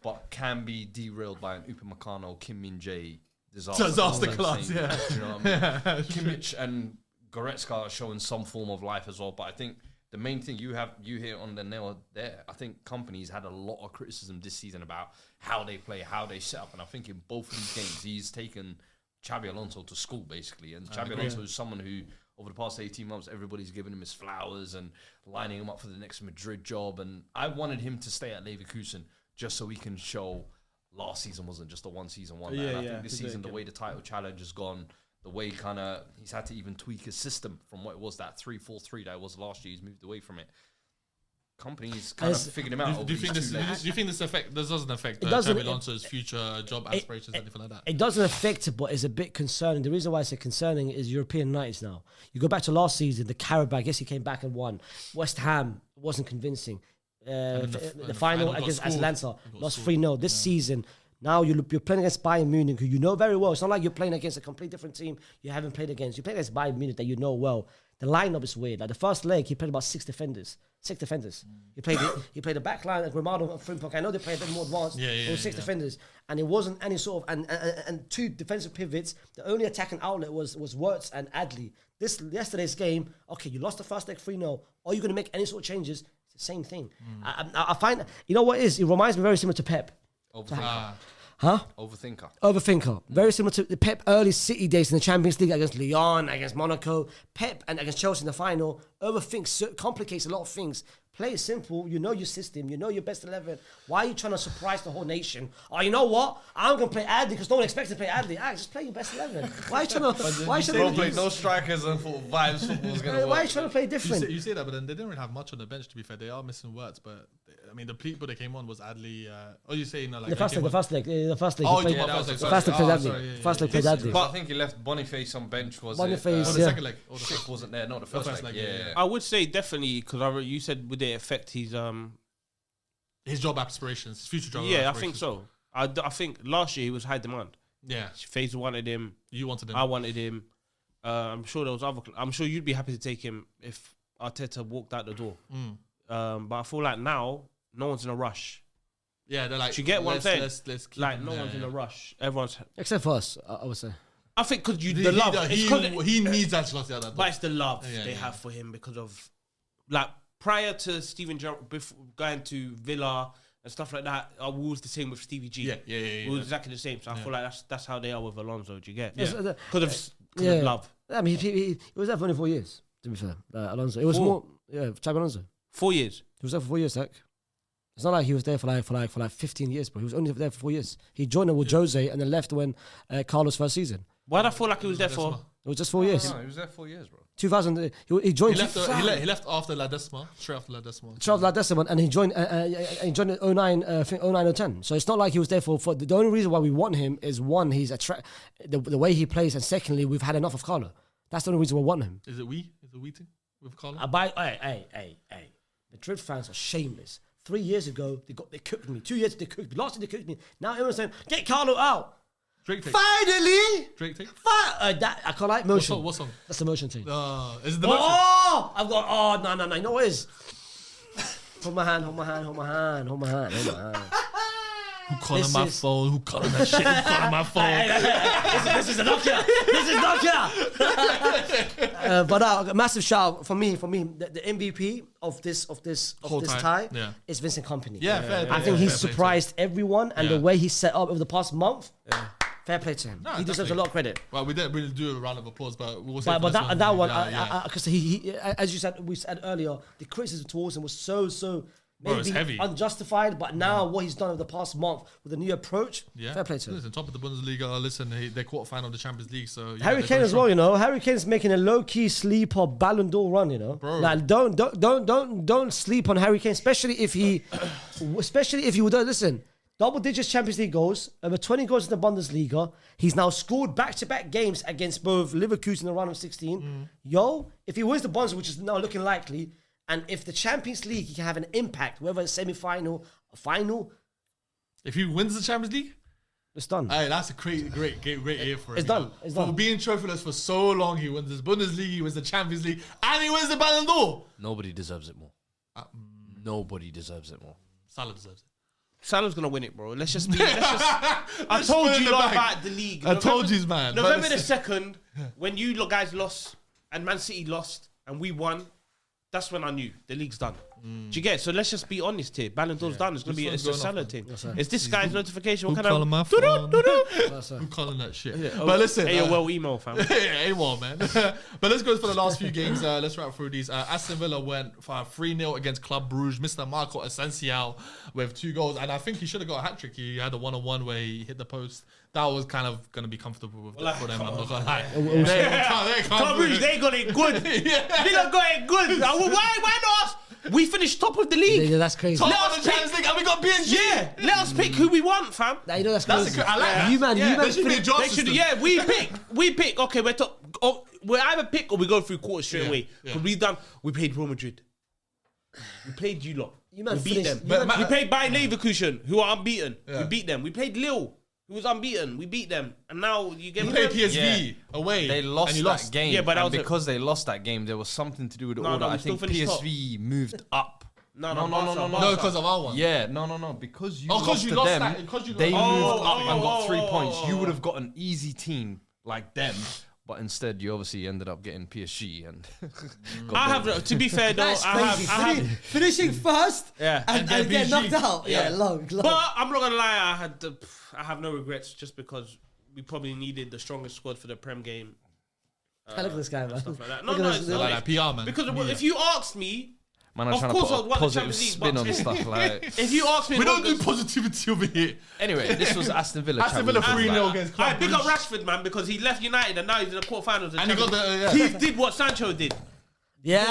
but can be derailed by an Upamecano, Kim Min-jae disaster class. You know what I mean? Kimmich and Goretzka are showing some form of life as well, but I think the main thing you hear on the nail there, I think companies had a lot of criticism this season about how they play, how they set up, and I think in both of these games he's taken Xabi Alonso to school basically, and Xabi Alonso is someone who over the past 18 months everybody's giving him his flowers and lining him up for the next Madrid job, and I wanted him to stay at Leverkusen just so he can show last season wasn't just a one season wonder, and I think this season the way the title challenge has gone, the way he's had to even tweak his system from what it was, that 3-4-3 that it was last year. He's moved away from it. Companies kind of figured him out. Do you think this doesn't affect Xabi Alonso's future job aspirations, anything like that? It doesn't affect it, but it's a bit concerning. The reason why I say concerning is European nights now. You go back to last season, the Carabao, I guess he came back and won. West Ham wasn't convincing. The final against Atlanta lost 3-0. This season, now you're playing against Bayern Munich, who you know very well. It's not like you're playing against a complete different team you haven't played against. You're playing against Bayern Munich that you know well. The lineup is weird. Like the first leg, he played about 6 defenders. He played the back line like Ronaldo and Frimpong. I know they played a bit more advanced. It was 6 defenders, and it wasn't any sort of and 2 defensive pivots. The only attacking outlet was Wirtz and Adli. Yesterday's game, okay, you lost the first leg 3-0. Are you going to make any sort of changes? It's the same thing. I find, you know what it is? It reminds me very similar to Pep. Overthinker. Very similar to the Pep early City days in the Champions League against Lyon, against Monaco. Pep and against Chelsea in the final. Overthinks, complicates a lot of things. Play it simple. You know your system. You know your best 11. Why are you trying to surprise the whole nation? Oh, you know what? I'm going to play Adley because no one expects to play Adley. Just play your best 11. Why are you trying to... Why are you trying to play no strikers and vibes football's going to work. Why are you trying to play different? You say that, but then they didn't really have much on the bench, to be fair. They are missing words, but... I mean, the people that came on was Adley... you say, like... The first leg. Oh, played Adley. First leg played Adley. But I think he left Boniface on bench, was Boniface, the second leg. Schick wasn't there, not the first leg. Yeah. I would say definitely, because you said would it affect his job aspirations, his future job aspirations. aspirations. I think so. I think last year he was high demand. Yeah. FaZe wanted him. You wanted him. I wanted him. I'm sure there was other... I'm sure you'd be happy to take him if Arteta walked out the door. But I feel like now, no one's in a rush. Yeah, they're like... Do you get what I'm saying? Let's keep like, no one's in a rush. Everyone's... Except for us, I would say. I think because he needs Ancelotti at that door. But it's the love they have for him because of... Like, prior to Steven Gerrard going to Villa and stuff like that, we was the same with Stevie G. Yeah. We were exactly the same. So I feel like that's how they are with Alonso. Do you get? Yeah. Because of love. I mean, he was there for only 4 years, to be fair. Alonso. It was more... Yeah, Xabi Alonso. 4 years. He was there for 4 years, Zach. It's not like he was there for like 15 years, bro. He was only there for 4 years. He joined with Jose and then left when Carlos' first season. Why do I feel like he was there for? It was just 4 years. No, he was there 4 years, bro. 2000. He joined. He left after La Decima, straight after La Decima. Straight after La Decima, and he joined. He joined in 09, I think 09 or 10. So it's not like he was there for. The only reason why we want him is one, he's the way he plays, and secondly, we've had enough of Carlo. That's the only reason we want him. Is it we? Is it we thing with Carlo? Hey. Madrid fans are shameless. 3 years ago, they cooked me. 2 years they cooked me. Last year they cooked me. Now everyone's saying, get Carlo out. Drake take. Finally! Drake take. That I can't like motion. What song? That's the motion thing. Is it the motion? I've got. No. You know what it is? Hold my hand. Who calling my phone? Who calling that shit? Who calling my phone? This is a Nokia. But massive shout out for me. The MVP of this tie is Vincent Kompany. Yeah, fair. I think he's surprised everyone, and the way he's set up over the past month. Yeah. Fair play to him. No, he deserves a lot of credit. Well, we didn't really do a round of applause, but we'll say but that one, because he, as you said, we said earlier, the criticism towards him was so. Maybe heavy. Unjustified, but now what he's done over the past month with a new approach, fair play to him. Listen, top of the Bundesliga. Listen, they're quarterfinal of the Champions League. So Harry Kane as well, you know. Harry Kane's making a low-key sleeper Ballon d'Or run, you know. Bro. Like don't sleep on Harry Kane, especially if he would listen. Double digits Champions League goals, over 20 goals in the Bundesliga. He's now scored back-to-back games against both Leverkusen in the round of 16. If he wins the Bundesliga, which is now looking likely. And if the Champions League, he can have an impact, whether it's semi-final or final. If he wins the Champions League, it's done. Hey, that's a great year for him. It's done. For being trophyless for so long, he wins this Bundesliga, he wins the Champions League, and he wins the Ballon d'Or. Nobody deserves it more. Nobody deserves it more. Salah deserves it. Salah's gonna win it, bro. Let's just. I told you lot about the league. I told you, man. November the 2nd, when you guys lost and Man City lost and we won. That's when I knew the league's done. Do you get it? So let's just be honest here. Ballon d'Or's done. It's a Salah thing. Is this guy's notification? What kind of... my phone? Who calling that shit? Yeah. But listen... AOL email, fam. AOL, man. But let's go for the last few games. Let's wrap through these. Aston Villa went for 3-0 against Club Brugge. Mr. Marco Asensio with 2 goals. And I think he should have got a hat-trick. He had a 1-on-1 where he hit the post. That was kind of going to be comfortable for them. I'm not going to lie. Club Brugge, they got it good. Villa got it good. Why not us? We finished top of the league. Yeah, that's crazy. Top of the Champions League and we got PSG. Yeah, let us pick who we want, fam. You know that's crazy. I like that. You man. They should be a draft system. We pick. Okay, we're top. We either pick or we go through quarters straight away. Because we played Real Madrid. We played you lot. We beat them. We played Bayern Leverkusen, who are unbeaten. We beat them. We played Lille, who was unbeaten. We beat them. And now you get... You played PSV away. They lost that game. Yeah, but because they lost that game, there was something to do with the order. I think PSV moved up. No, because of our one. Yeah, no. Because you lost to them, they moved up and got 3 points. You would have got an easy team like them. But instead, you obviously ended up getting PSG and. I have to be fair though. That's I crazy. have. Finishing first Yeah. and get knocked out. Yeah, long. But I'm not gonna lie. I have no regrets just because we probably needed the strongest squad for the Prem game. Look at this guy, man. Stuff like that. Look No, at it's this- Like like, that PR, man. because if you asked me, Man, I'm Of trying course to I'd put a want the positive Champions League, spin but- on stuff. Like, if you asked me, We don't do what positivity over here. anyway, this was Aston Villa. Aston Villa Champions 3-0 League. against I Club big up Brugge. Rashford, man, because he left United and now he's in the quarterfinals. And he got the... He did what Sancho did. Yeah.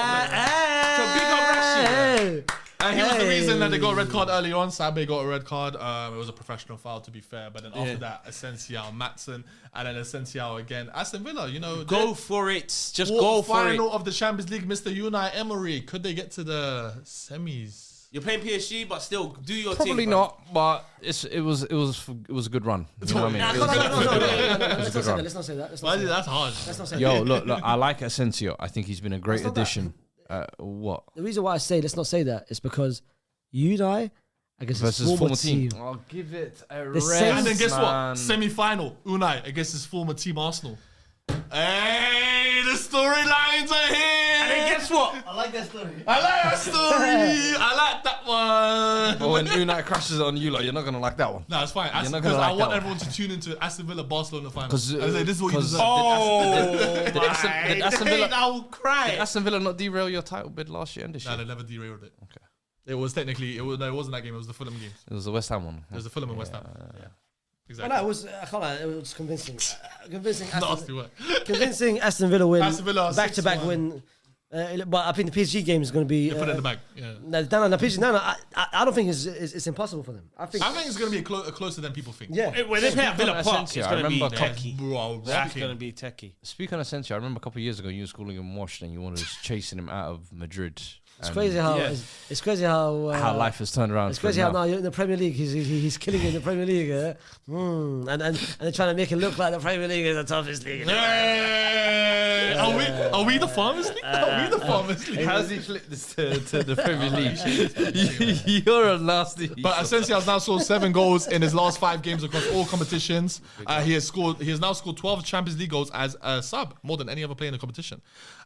So big up Rashi. And he was the reason that they got a red card early on. Sabe got a red card. It was a professional foul, to be fair. But then after that, Asensio, Matson, and then Asensio again. Aston Villa, you know, Go for it. Just go for it. final of the Champions League, Mr. Unai Emery. Could they get to the semis? You're playing PSG, but still do your Probably thing. not, but it was a good run. You know what I mean? Nah, It was let's not say run. that. Let's not say that. Let's Why not say is that. that's hard? Let's not say that. Yo, look, I like Asensio. I think he's been a great That's not that. addition. What? The reason why I say let's not say that is because Unai against his Versus former team. I'll give it a The rest, same- And then guess man. what? Semi-final, Unai against his former team Arsenal. Hey, the storylines are here. And then guess what? I like that story. I like that story. I like that one. But when Unai crashes on you, like, you're not gonna like that one. No, it's fine. You're not Because gonna I like want that everyone to tune into Aston Villa Barcelona final. 'Cause, I say, this is what you 'cause- deserve. Oh, Did Aston Villa- I'll cry. Did Aston Villa not derail your title bid last year and this No, year? they never derailed it. Okay. It was technically, it wasn't that game. It was the Fulham game. It was the West Ham one. It was the Fulham and West Ham. Yeah. Well, Exactly. no, it was. I can't lie. It was convincing. Convincing. Nasty work. Convincing Aston Villa win. Aston Villa back to back 6-1. win. But I think the PSG game is going to be. Put it in the bag. Yeah. No, PSG. No. I don't think it's impossible for them. I think. It's going to be closer than people think. Yeah. When they play at Villa Speaking of Park, it's Asensio, I going to be remember techie. Bro, That's rocking. going to be techie. Speaking of Asensio, I remember a couple of years ago you was calling him washed and you wanted us chasing him out of Madrid. It's And crazy how. Yeah. It's crazy how. how life has turned around. It's for him crazy how now. now you're in the Premier League. He's killing it in the Premier League. And they're trying to make it look like the Premier League is the toughest league. Hey! Are we the Farmers League? Are we the Farmers League? How's he flipped this to the Premier League? You're a nasty. But Asensio has now scored 7 goals in his last 5 games across all competitions. He has now scored 12 Champions League goals as a sub, more than any other player in the competition.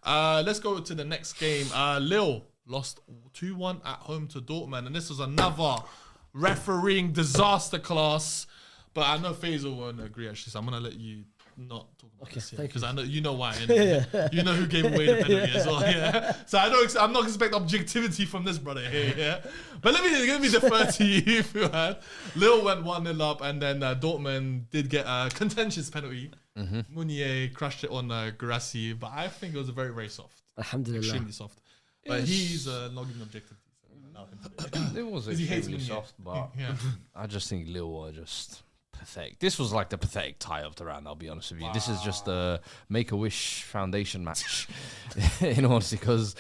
Let's go to the next game. Lille lost 2-1 at home to Dortmund, and this was another refereeing disaster class. But I know Faisal won't agree actually, so I'm gonna let you not talk about this thank because I know you know why. innit? You know who gave away the penalty as well. Yeah. So I'm not expecting objectivity from this brother here. Yeah. But let me defer to you, Fuad. Lille went 1-0 up, and then Dortmund did get a contentious penalty. Meunier crushed it on Grassi, but I think it was a very, very soft, Alhamdulillah. extremely soft. But he's not giving objectivity. So allow him to- It was Because he hates extremely Meunier. soft, but Yeah. I just think Lille are just pathetic. This was like the pathetic tie of the round, I'll be honest with you. This is just a Make-A-Wish Foundation match, in honesty, because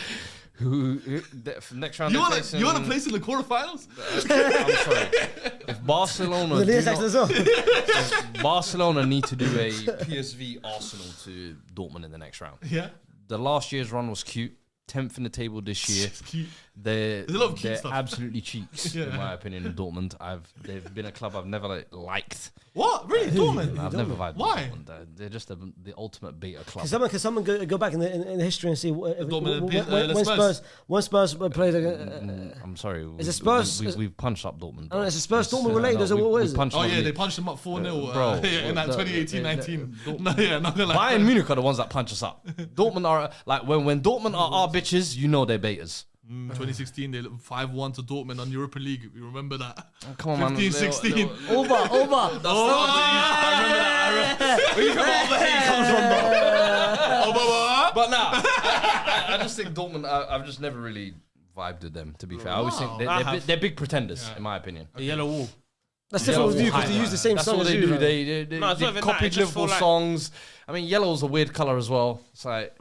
next round You they're want facing- to place in the quarterfinals? I'm sorry. If Barcelona The do Leeds not- as well. Barcelona need to do a PSV Arsenal to Dortmund in the next round. Yeah. The last year's run was cute. 10th in the table this year. It's cute. They're There's a lot of cute stuff. absolutely cheeks, Yeah. in my opinion, in Dortmund. They've been a club I've never liked. What? Really? Dortmund? I've never vibed Why? with Dortmund. They're just the ultimate beta club. Can someone go back in the history and see Dortmund, when Spurs. Spurs played? I'm sorry. Is it Spurs? We've punched up Dortmund. Oh, bro. it's a Spurs Dortmund No, related. What is it? punched Oh them. yeah, they punched them up 4-0 Bro, in that the- 2018-19. No, yeah, not gonna lie. Bayern Munich are the ones that punch us up. Dortmund are like when Dortmund are our bitches, you know they're betas. 2016, they 5-1 to Dortmund on Europa League. You remember that? Come on, man. 15-16. Over. I remember that. Where you come from? But nah, I just think Dortmund. I've just never really vibed with them. To be fair, I always think they're big pretenders, in my opinion. The yellow wall. That's different with you because they use the same That's song what as they you. do. man. They No, it's not even that, copied I just feel Liverpool like- songs. I mean, yellow's a weird color as well. It's like,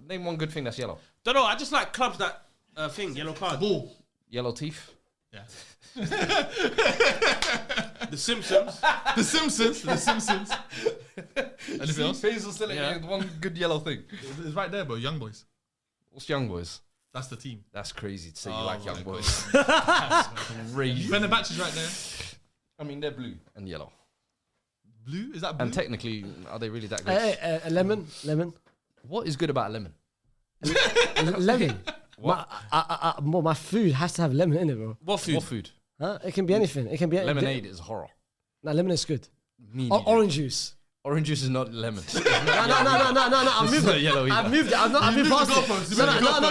name one good thing that's yellow. Don't know. I just like clubs that thing yellow card. Ball. Yellow teeth. Yeah. The Simpsons. The Simpsons. Anything else? Faisal still Yeah. one good yellow thing. It's right there, bro. Young Boys. What's Young Boys? That's the team. That's crazy to say you Oh like my Young God. Boys. Crazy. Fenerbahce is right there. I mean, they're blue and yellow. Blue? Is that blue? And technically, are they really that great? A lemon. What is good about lemon? Lemon. What? My food has to have lemon in it, bro. What food? What food? Huh? It can be anything. It can be Lemonade is horror. No, lemon is good. Me Or neither. orange juice. Orange juice is not lemon. No. I've moved not it. yellow either. I've moved past it. No.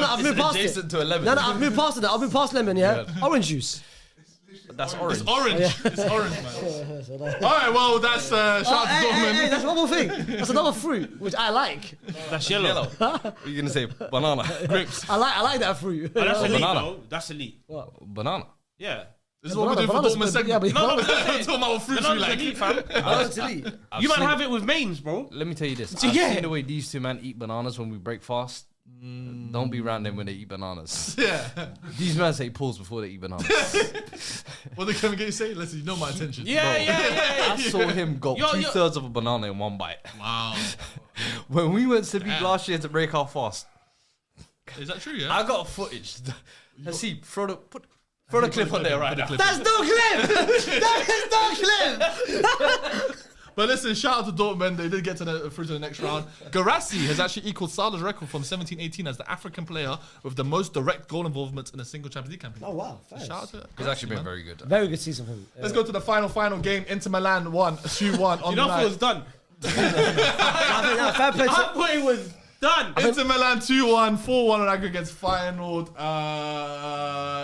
I've moved past it. Adjacent to a lemon. No, I've moved past it. I've moved past lemon. Yeah. Orange juice. That's orange. It's orange. It's orange, man. All right, well, that's shout out to Dortmund. Hey, that's one more thing. That's another fruit which I like. That's yellow. What are you gonna say? Banana. Grapes. I like that fruit. Oh, that's elite, banana. though. That's elite. Banana. Yeah. This is what we're doing for Dortmund segment. Yeah, but No, We're talking about what fruits we Banana's like. elite, fam. Banana's elite. You might have it with mains, bro. Let me tell you this. So, I've yeah. seen the way these two men eat bananas when we break fast. Don't be around them when they eat bananas. Yeah. These men say pause before they eat bananas. What they come and get you say? Listen, you know my attention. Yeah. I saw him go Yo. 2/3 of a banana in one bite. Wow. When we went to Beat last year to break our fast, Is that true, yeah? I got footage. Let's see, throw the clip on there right now. That's no clip. That is no clip. But listen, shout out to Dortmund. They did get through to the next round. Garassi has actually equaled Salah's record from 17-18 as the African player with the most direct goal involvement in a single Champions League campaign. Oh wow, thanks. Shout out to He's actually been very good. Very good season for him. Let's go to the final game. Inter Milan won 2-1 on You the know if it was night. done. Fair play I to- thought it was done. Inter Milan 2-1, 4-1 on aggregate against Feyenoord.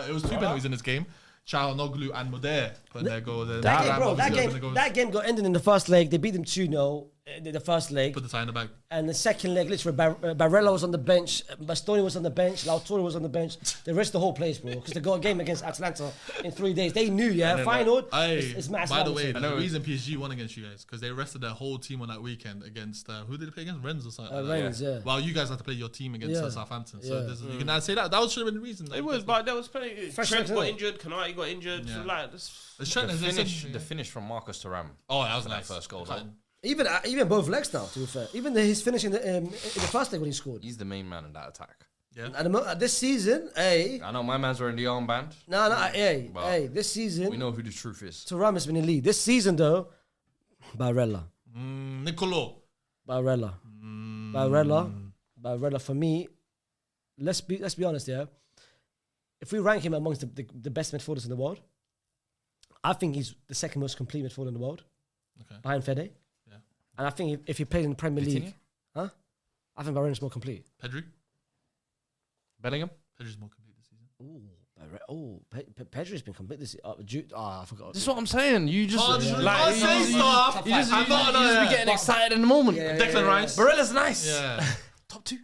It was two penalties in this game. Çalhanoğlu and Moder putting their goal. That game got ended in the first leg. They beat them 2-0 in the first leg. Put the tie in the bag. And the second leg, literally, Barella was on the bench, Bastoni was on the bench, Lautaro was on the bench. They risked the whole place, bro, because they got a game against Atlanta in 3 days. They knew, Feyenoord, it's massive. By the way, the reason PSG won against you guys because they rested their whole team on that weekend against who did they play against? Rennes or something. like that. Rennes, yeah. Well, you guys had to play your team against Yeah. Southampton, so Yeah. you can now say that should have been the reason. It was, but there was plenty. Fresh Trent legs, got innit? injured. Kanate got injured. Yeah. So like, this. The finish from Marcus Thuram. Oh, that was for nice. that first goal. Even both legs now, to be fair. Even his finish in the first leg when he scored. He's the main man in that attack. Yeah. And this season, I know my man's wearing the armband. No, this season, We know who the truth is. Thuram has been in lead. This season, though, Barella Nicolo. Barella for me, let's be honest here. If we rank him amongst the best midfielders in the world, I think he's the second most complete midfielder in the world. Okay. Behind Fede. Yeah. And I think if he played in the Premier League, Vitinha? I think Barella's more complete. Pedri. Bellingham? Pedri's more complete this season. Pedri's been complete this year. I forgot. This is what I'm saying. You just Can't you say stuff. you just I'm not be getting excited in the moment. Declan Rice. Barella's nice. Yeah. Top 2.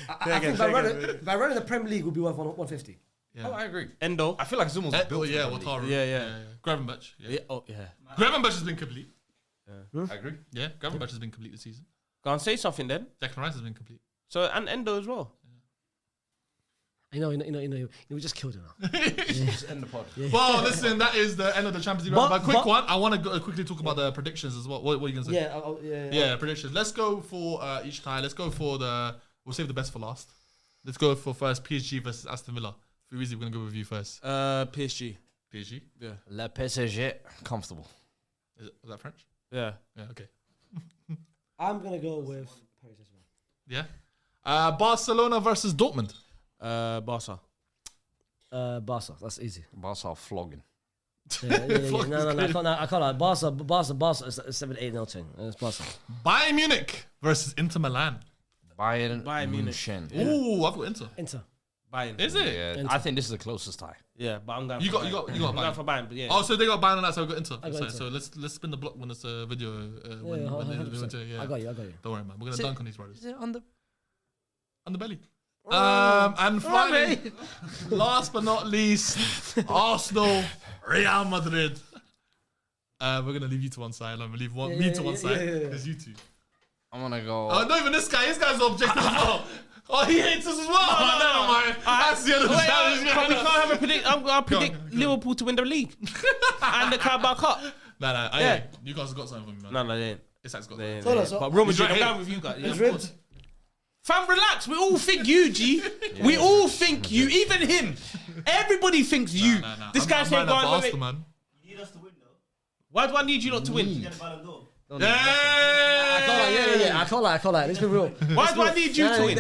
I think Barella in the Premier League will be worth 150. Yeah. Oh, I agree. Endo. I feel like it's almost built for the Premier League. Wataru. Yeah. Gravenberch. Yeah. Oh yeah. Gravenberch has been complete. I agree. Yeah, Gravenberch has been complete this season. Go and say something then. Declan Rice has been complete. So and Endo as well. You know, we just killed him now. Just end the pod. Well, listen, that is the end of the Champions League round. But quick one, I want to quickly talk about the predictions as well. What are you going to say? Yeah, predictions. Let's go for each tie. Let's go for we'll save the best for last. Let's go for first PSG versus Aston Villa. Fuizi, we're going to go with you first. PSG. PSG? Yeah. La PSG. Comfortable. Is that French? Yeah. Yeah, okay. I'm going to go with Paris as well. Yeah. Barcelona versus Dortmund. Barca. Barca, that's easy. Barca flogging. No, I can't. Barca is 7-8-0 10. It's Barca. Bayern Munich versus Inter Milan. Bayern Munich. München. Ooh, I've got Inter. Bayern. Is it? Yeah, Inter. I think this is the closest tie. Yeah, but I'm going. You for got Bayern. Bayern. I'm going for Bayern, but yeah. Oh, so they got Bayern on that, so I got Inter. I got Inter. So let's spin the block when it's a video. When 100%. yeah. I got you. Don't worry, man. We're gonna dunk on these brothers. Is it on the... On the belly. And finally, last but not least, Arsenal, Real Madrid. We're gonna leave you to one side. I'm gonna leave me to one side. There's you two. I'm gonna go... Oh, not even this guy. This guy's objective as well. Oh, he hates us as well. Never mind. That's the end of the challenge. We can't have a predict. I'll predict Liverpool to win the league and the Carabao Cup. Yeah. Newcastle's got something for me, man. No, they ain't. Isak's got They something. ain't. But Real Madrid, I'm going with you guys. Yeah, It's of rigged. course. Fam, relax. We all think you, G. We all think you. Even him. Everybody thinks you. This guy's saying, man. man. You need us to win, though. Why do I need you lot to win? You get a Ballon d'Or. I can't lie. Let's be real. Why do I need you to win?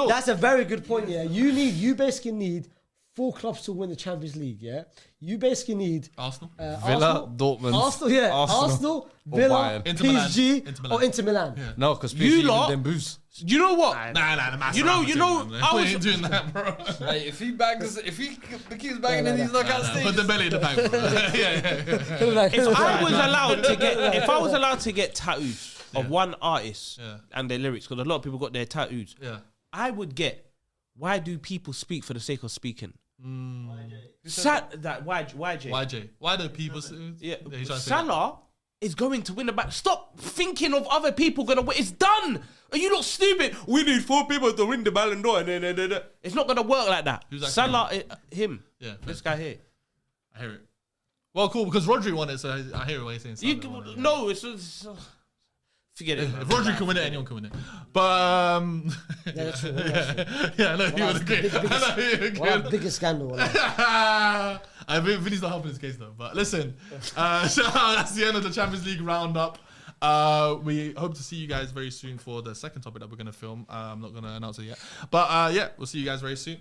That's a very good point. Yeah, you basically need 4 clubs to win the Champions League. Yeah, you basically need Arsenal, Villa, Dortmund, Arsenal, Villa, PSG, or Inter Milan. Yeah. No, because You lot- then boost. You know what? Nah, You know, I was ain't doing that, bro. Like, if he keeps bagging in these knockout stages. Put the belly in the bag, bro. yeah. If I was allowed to get tattoos of one artist and their lyrics, because a lot of people got their tattoos, I would get, why do people speak for the sake of speaking? YJ. Why do people? Salah is going to win the battle. Stop thinking of other people gonna win. It's done. Are you not stupid? We need 4 people to win the Ballon d'Or. It's not gonna work like that. Who's that Salah, him. Yeah, this guy here. I hear it. Well, cool, because Rodri won it, so I hear what you're saying. Forget it. If Rodri can win it, anyone can win it. But That's true. I know he was good. One biggest scandal. I think Vinny's not helping his case though. But listen, so that's the end of the Champions League roundup. We hope to see you guys very soon for the second topic that we're going to film. I'm not going to announce it yet. But we'll see you guys very soon.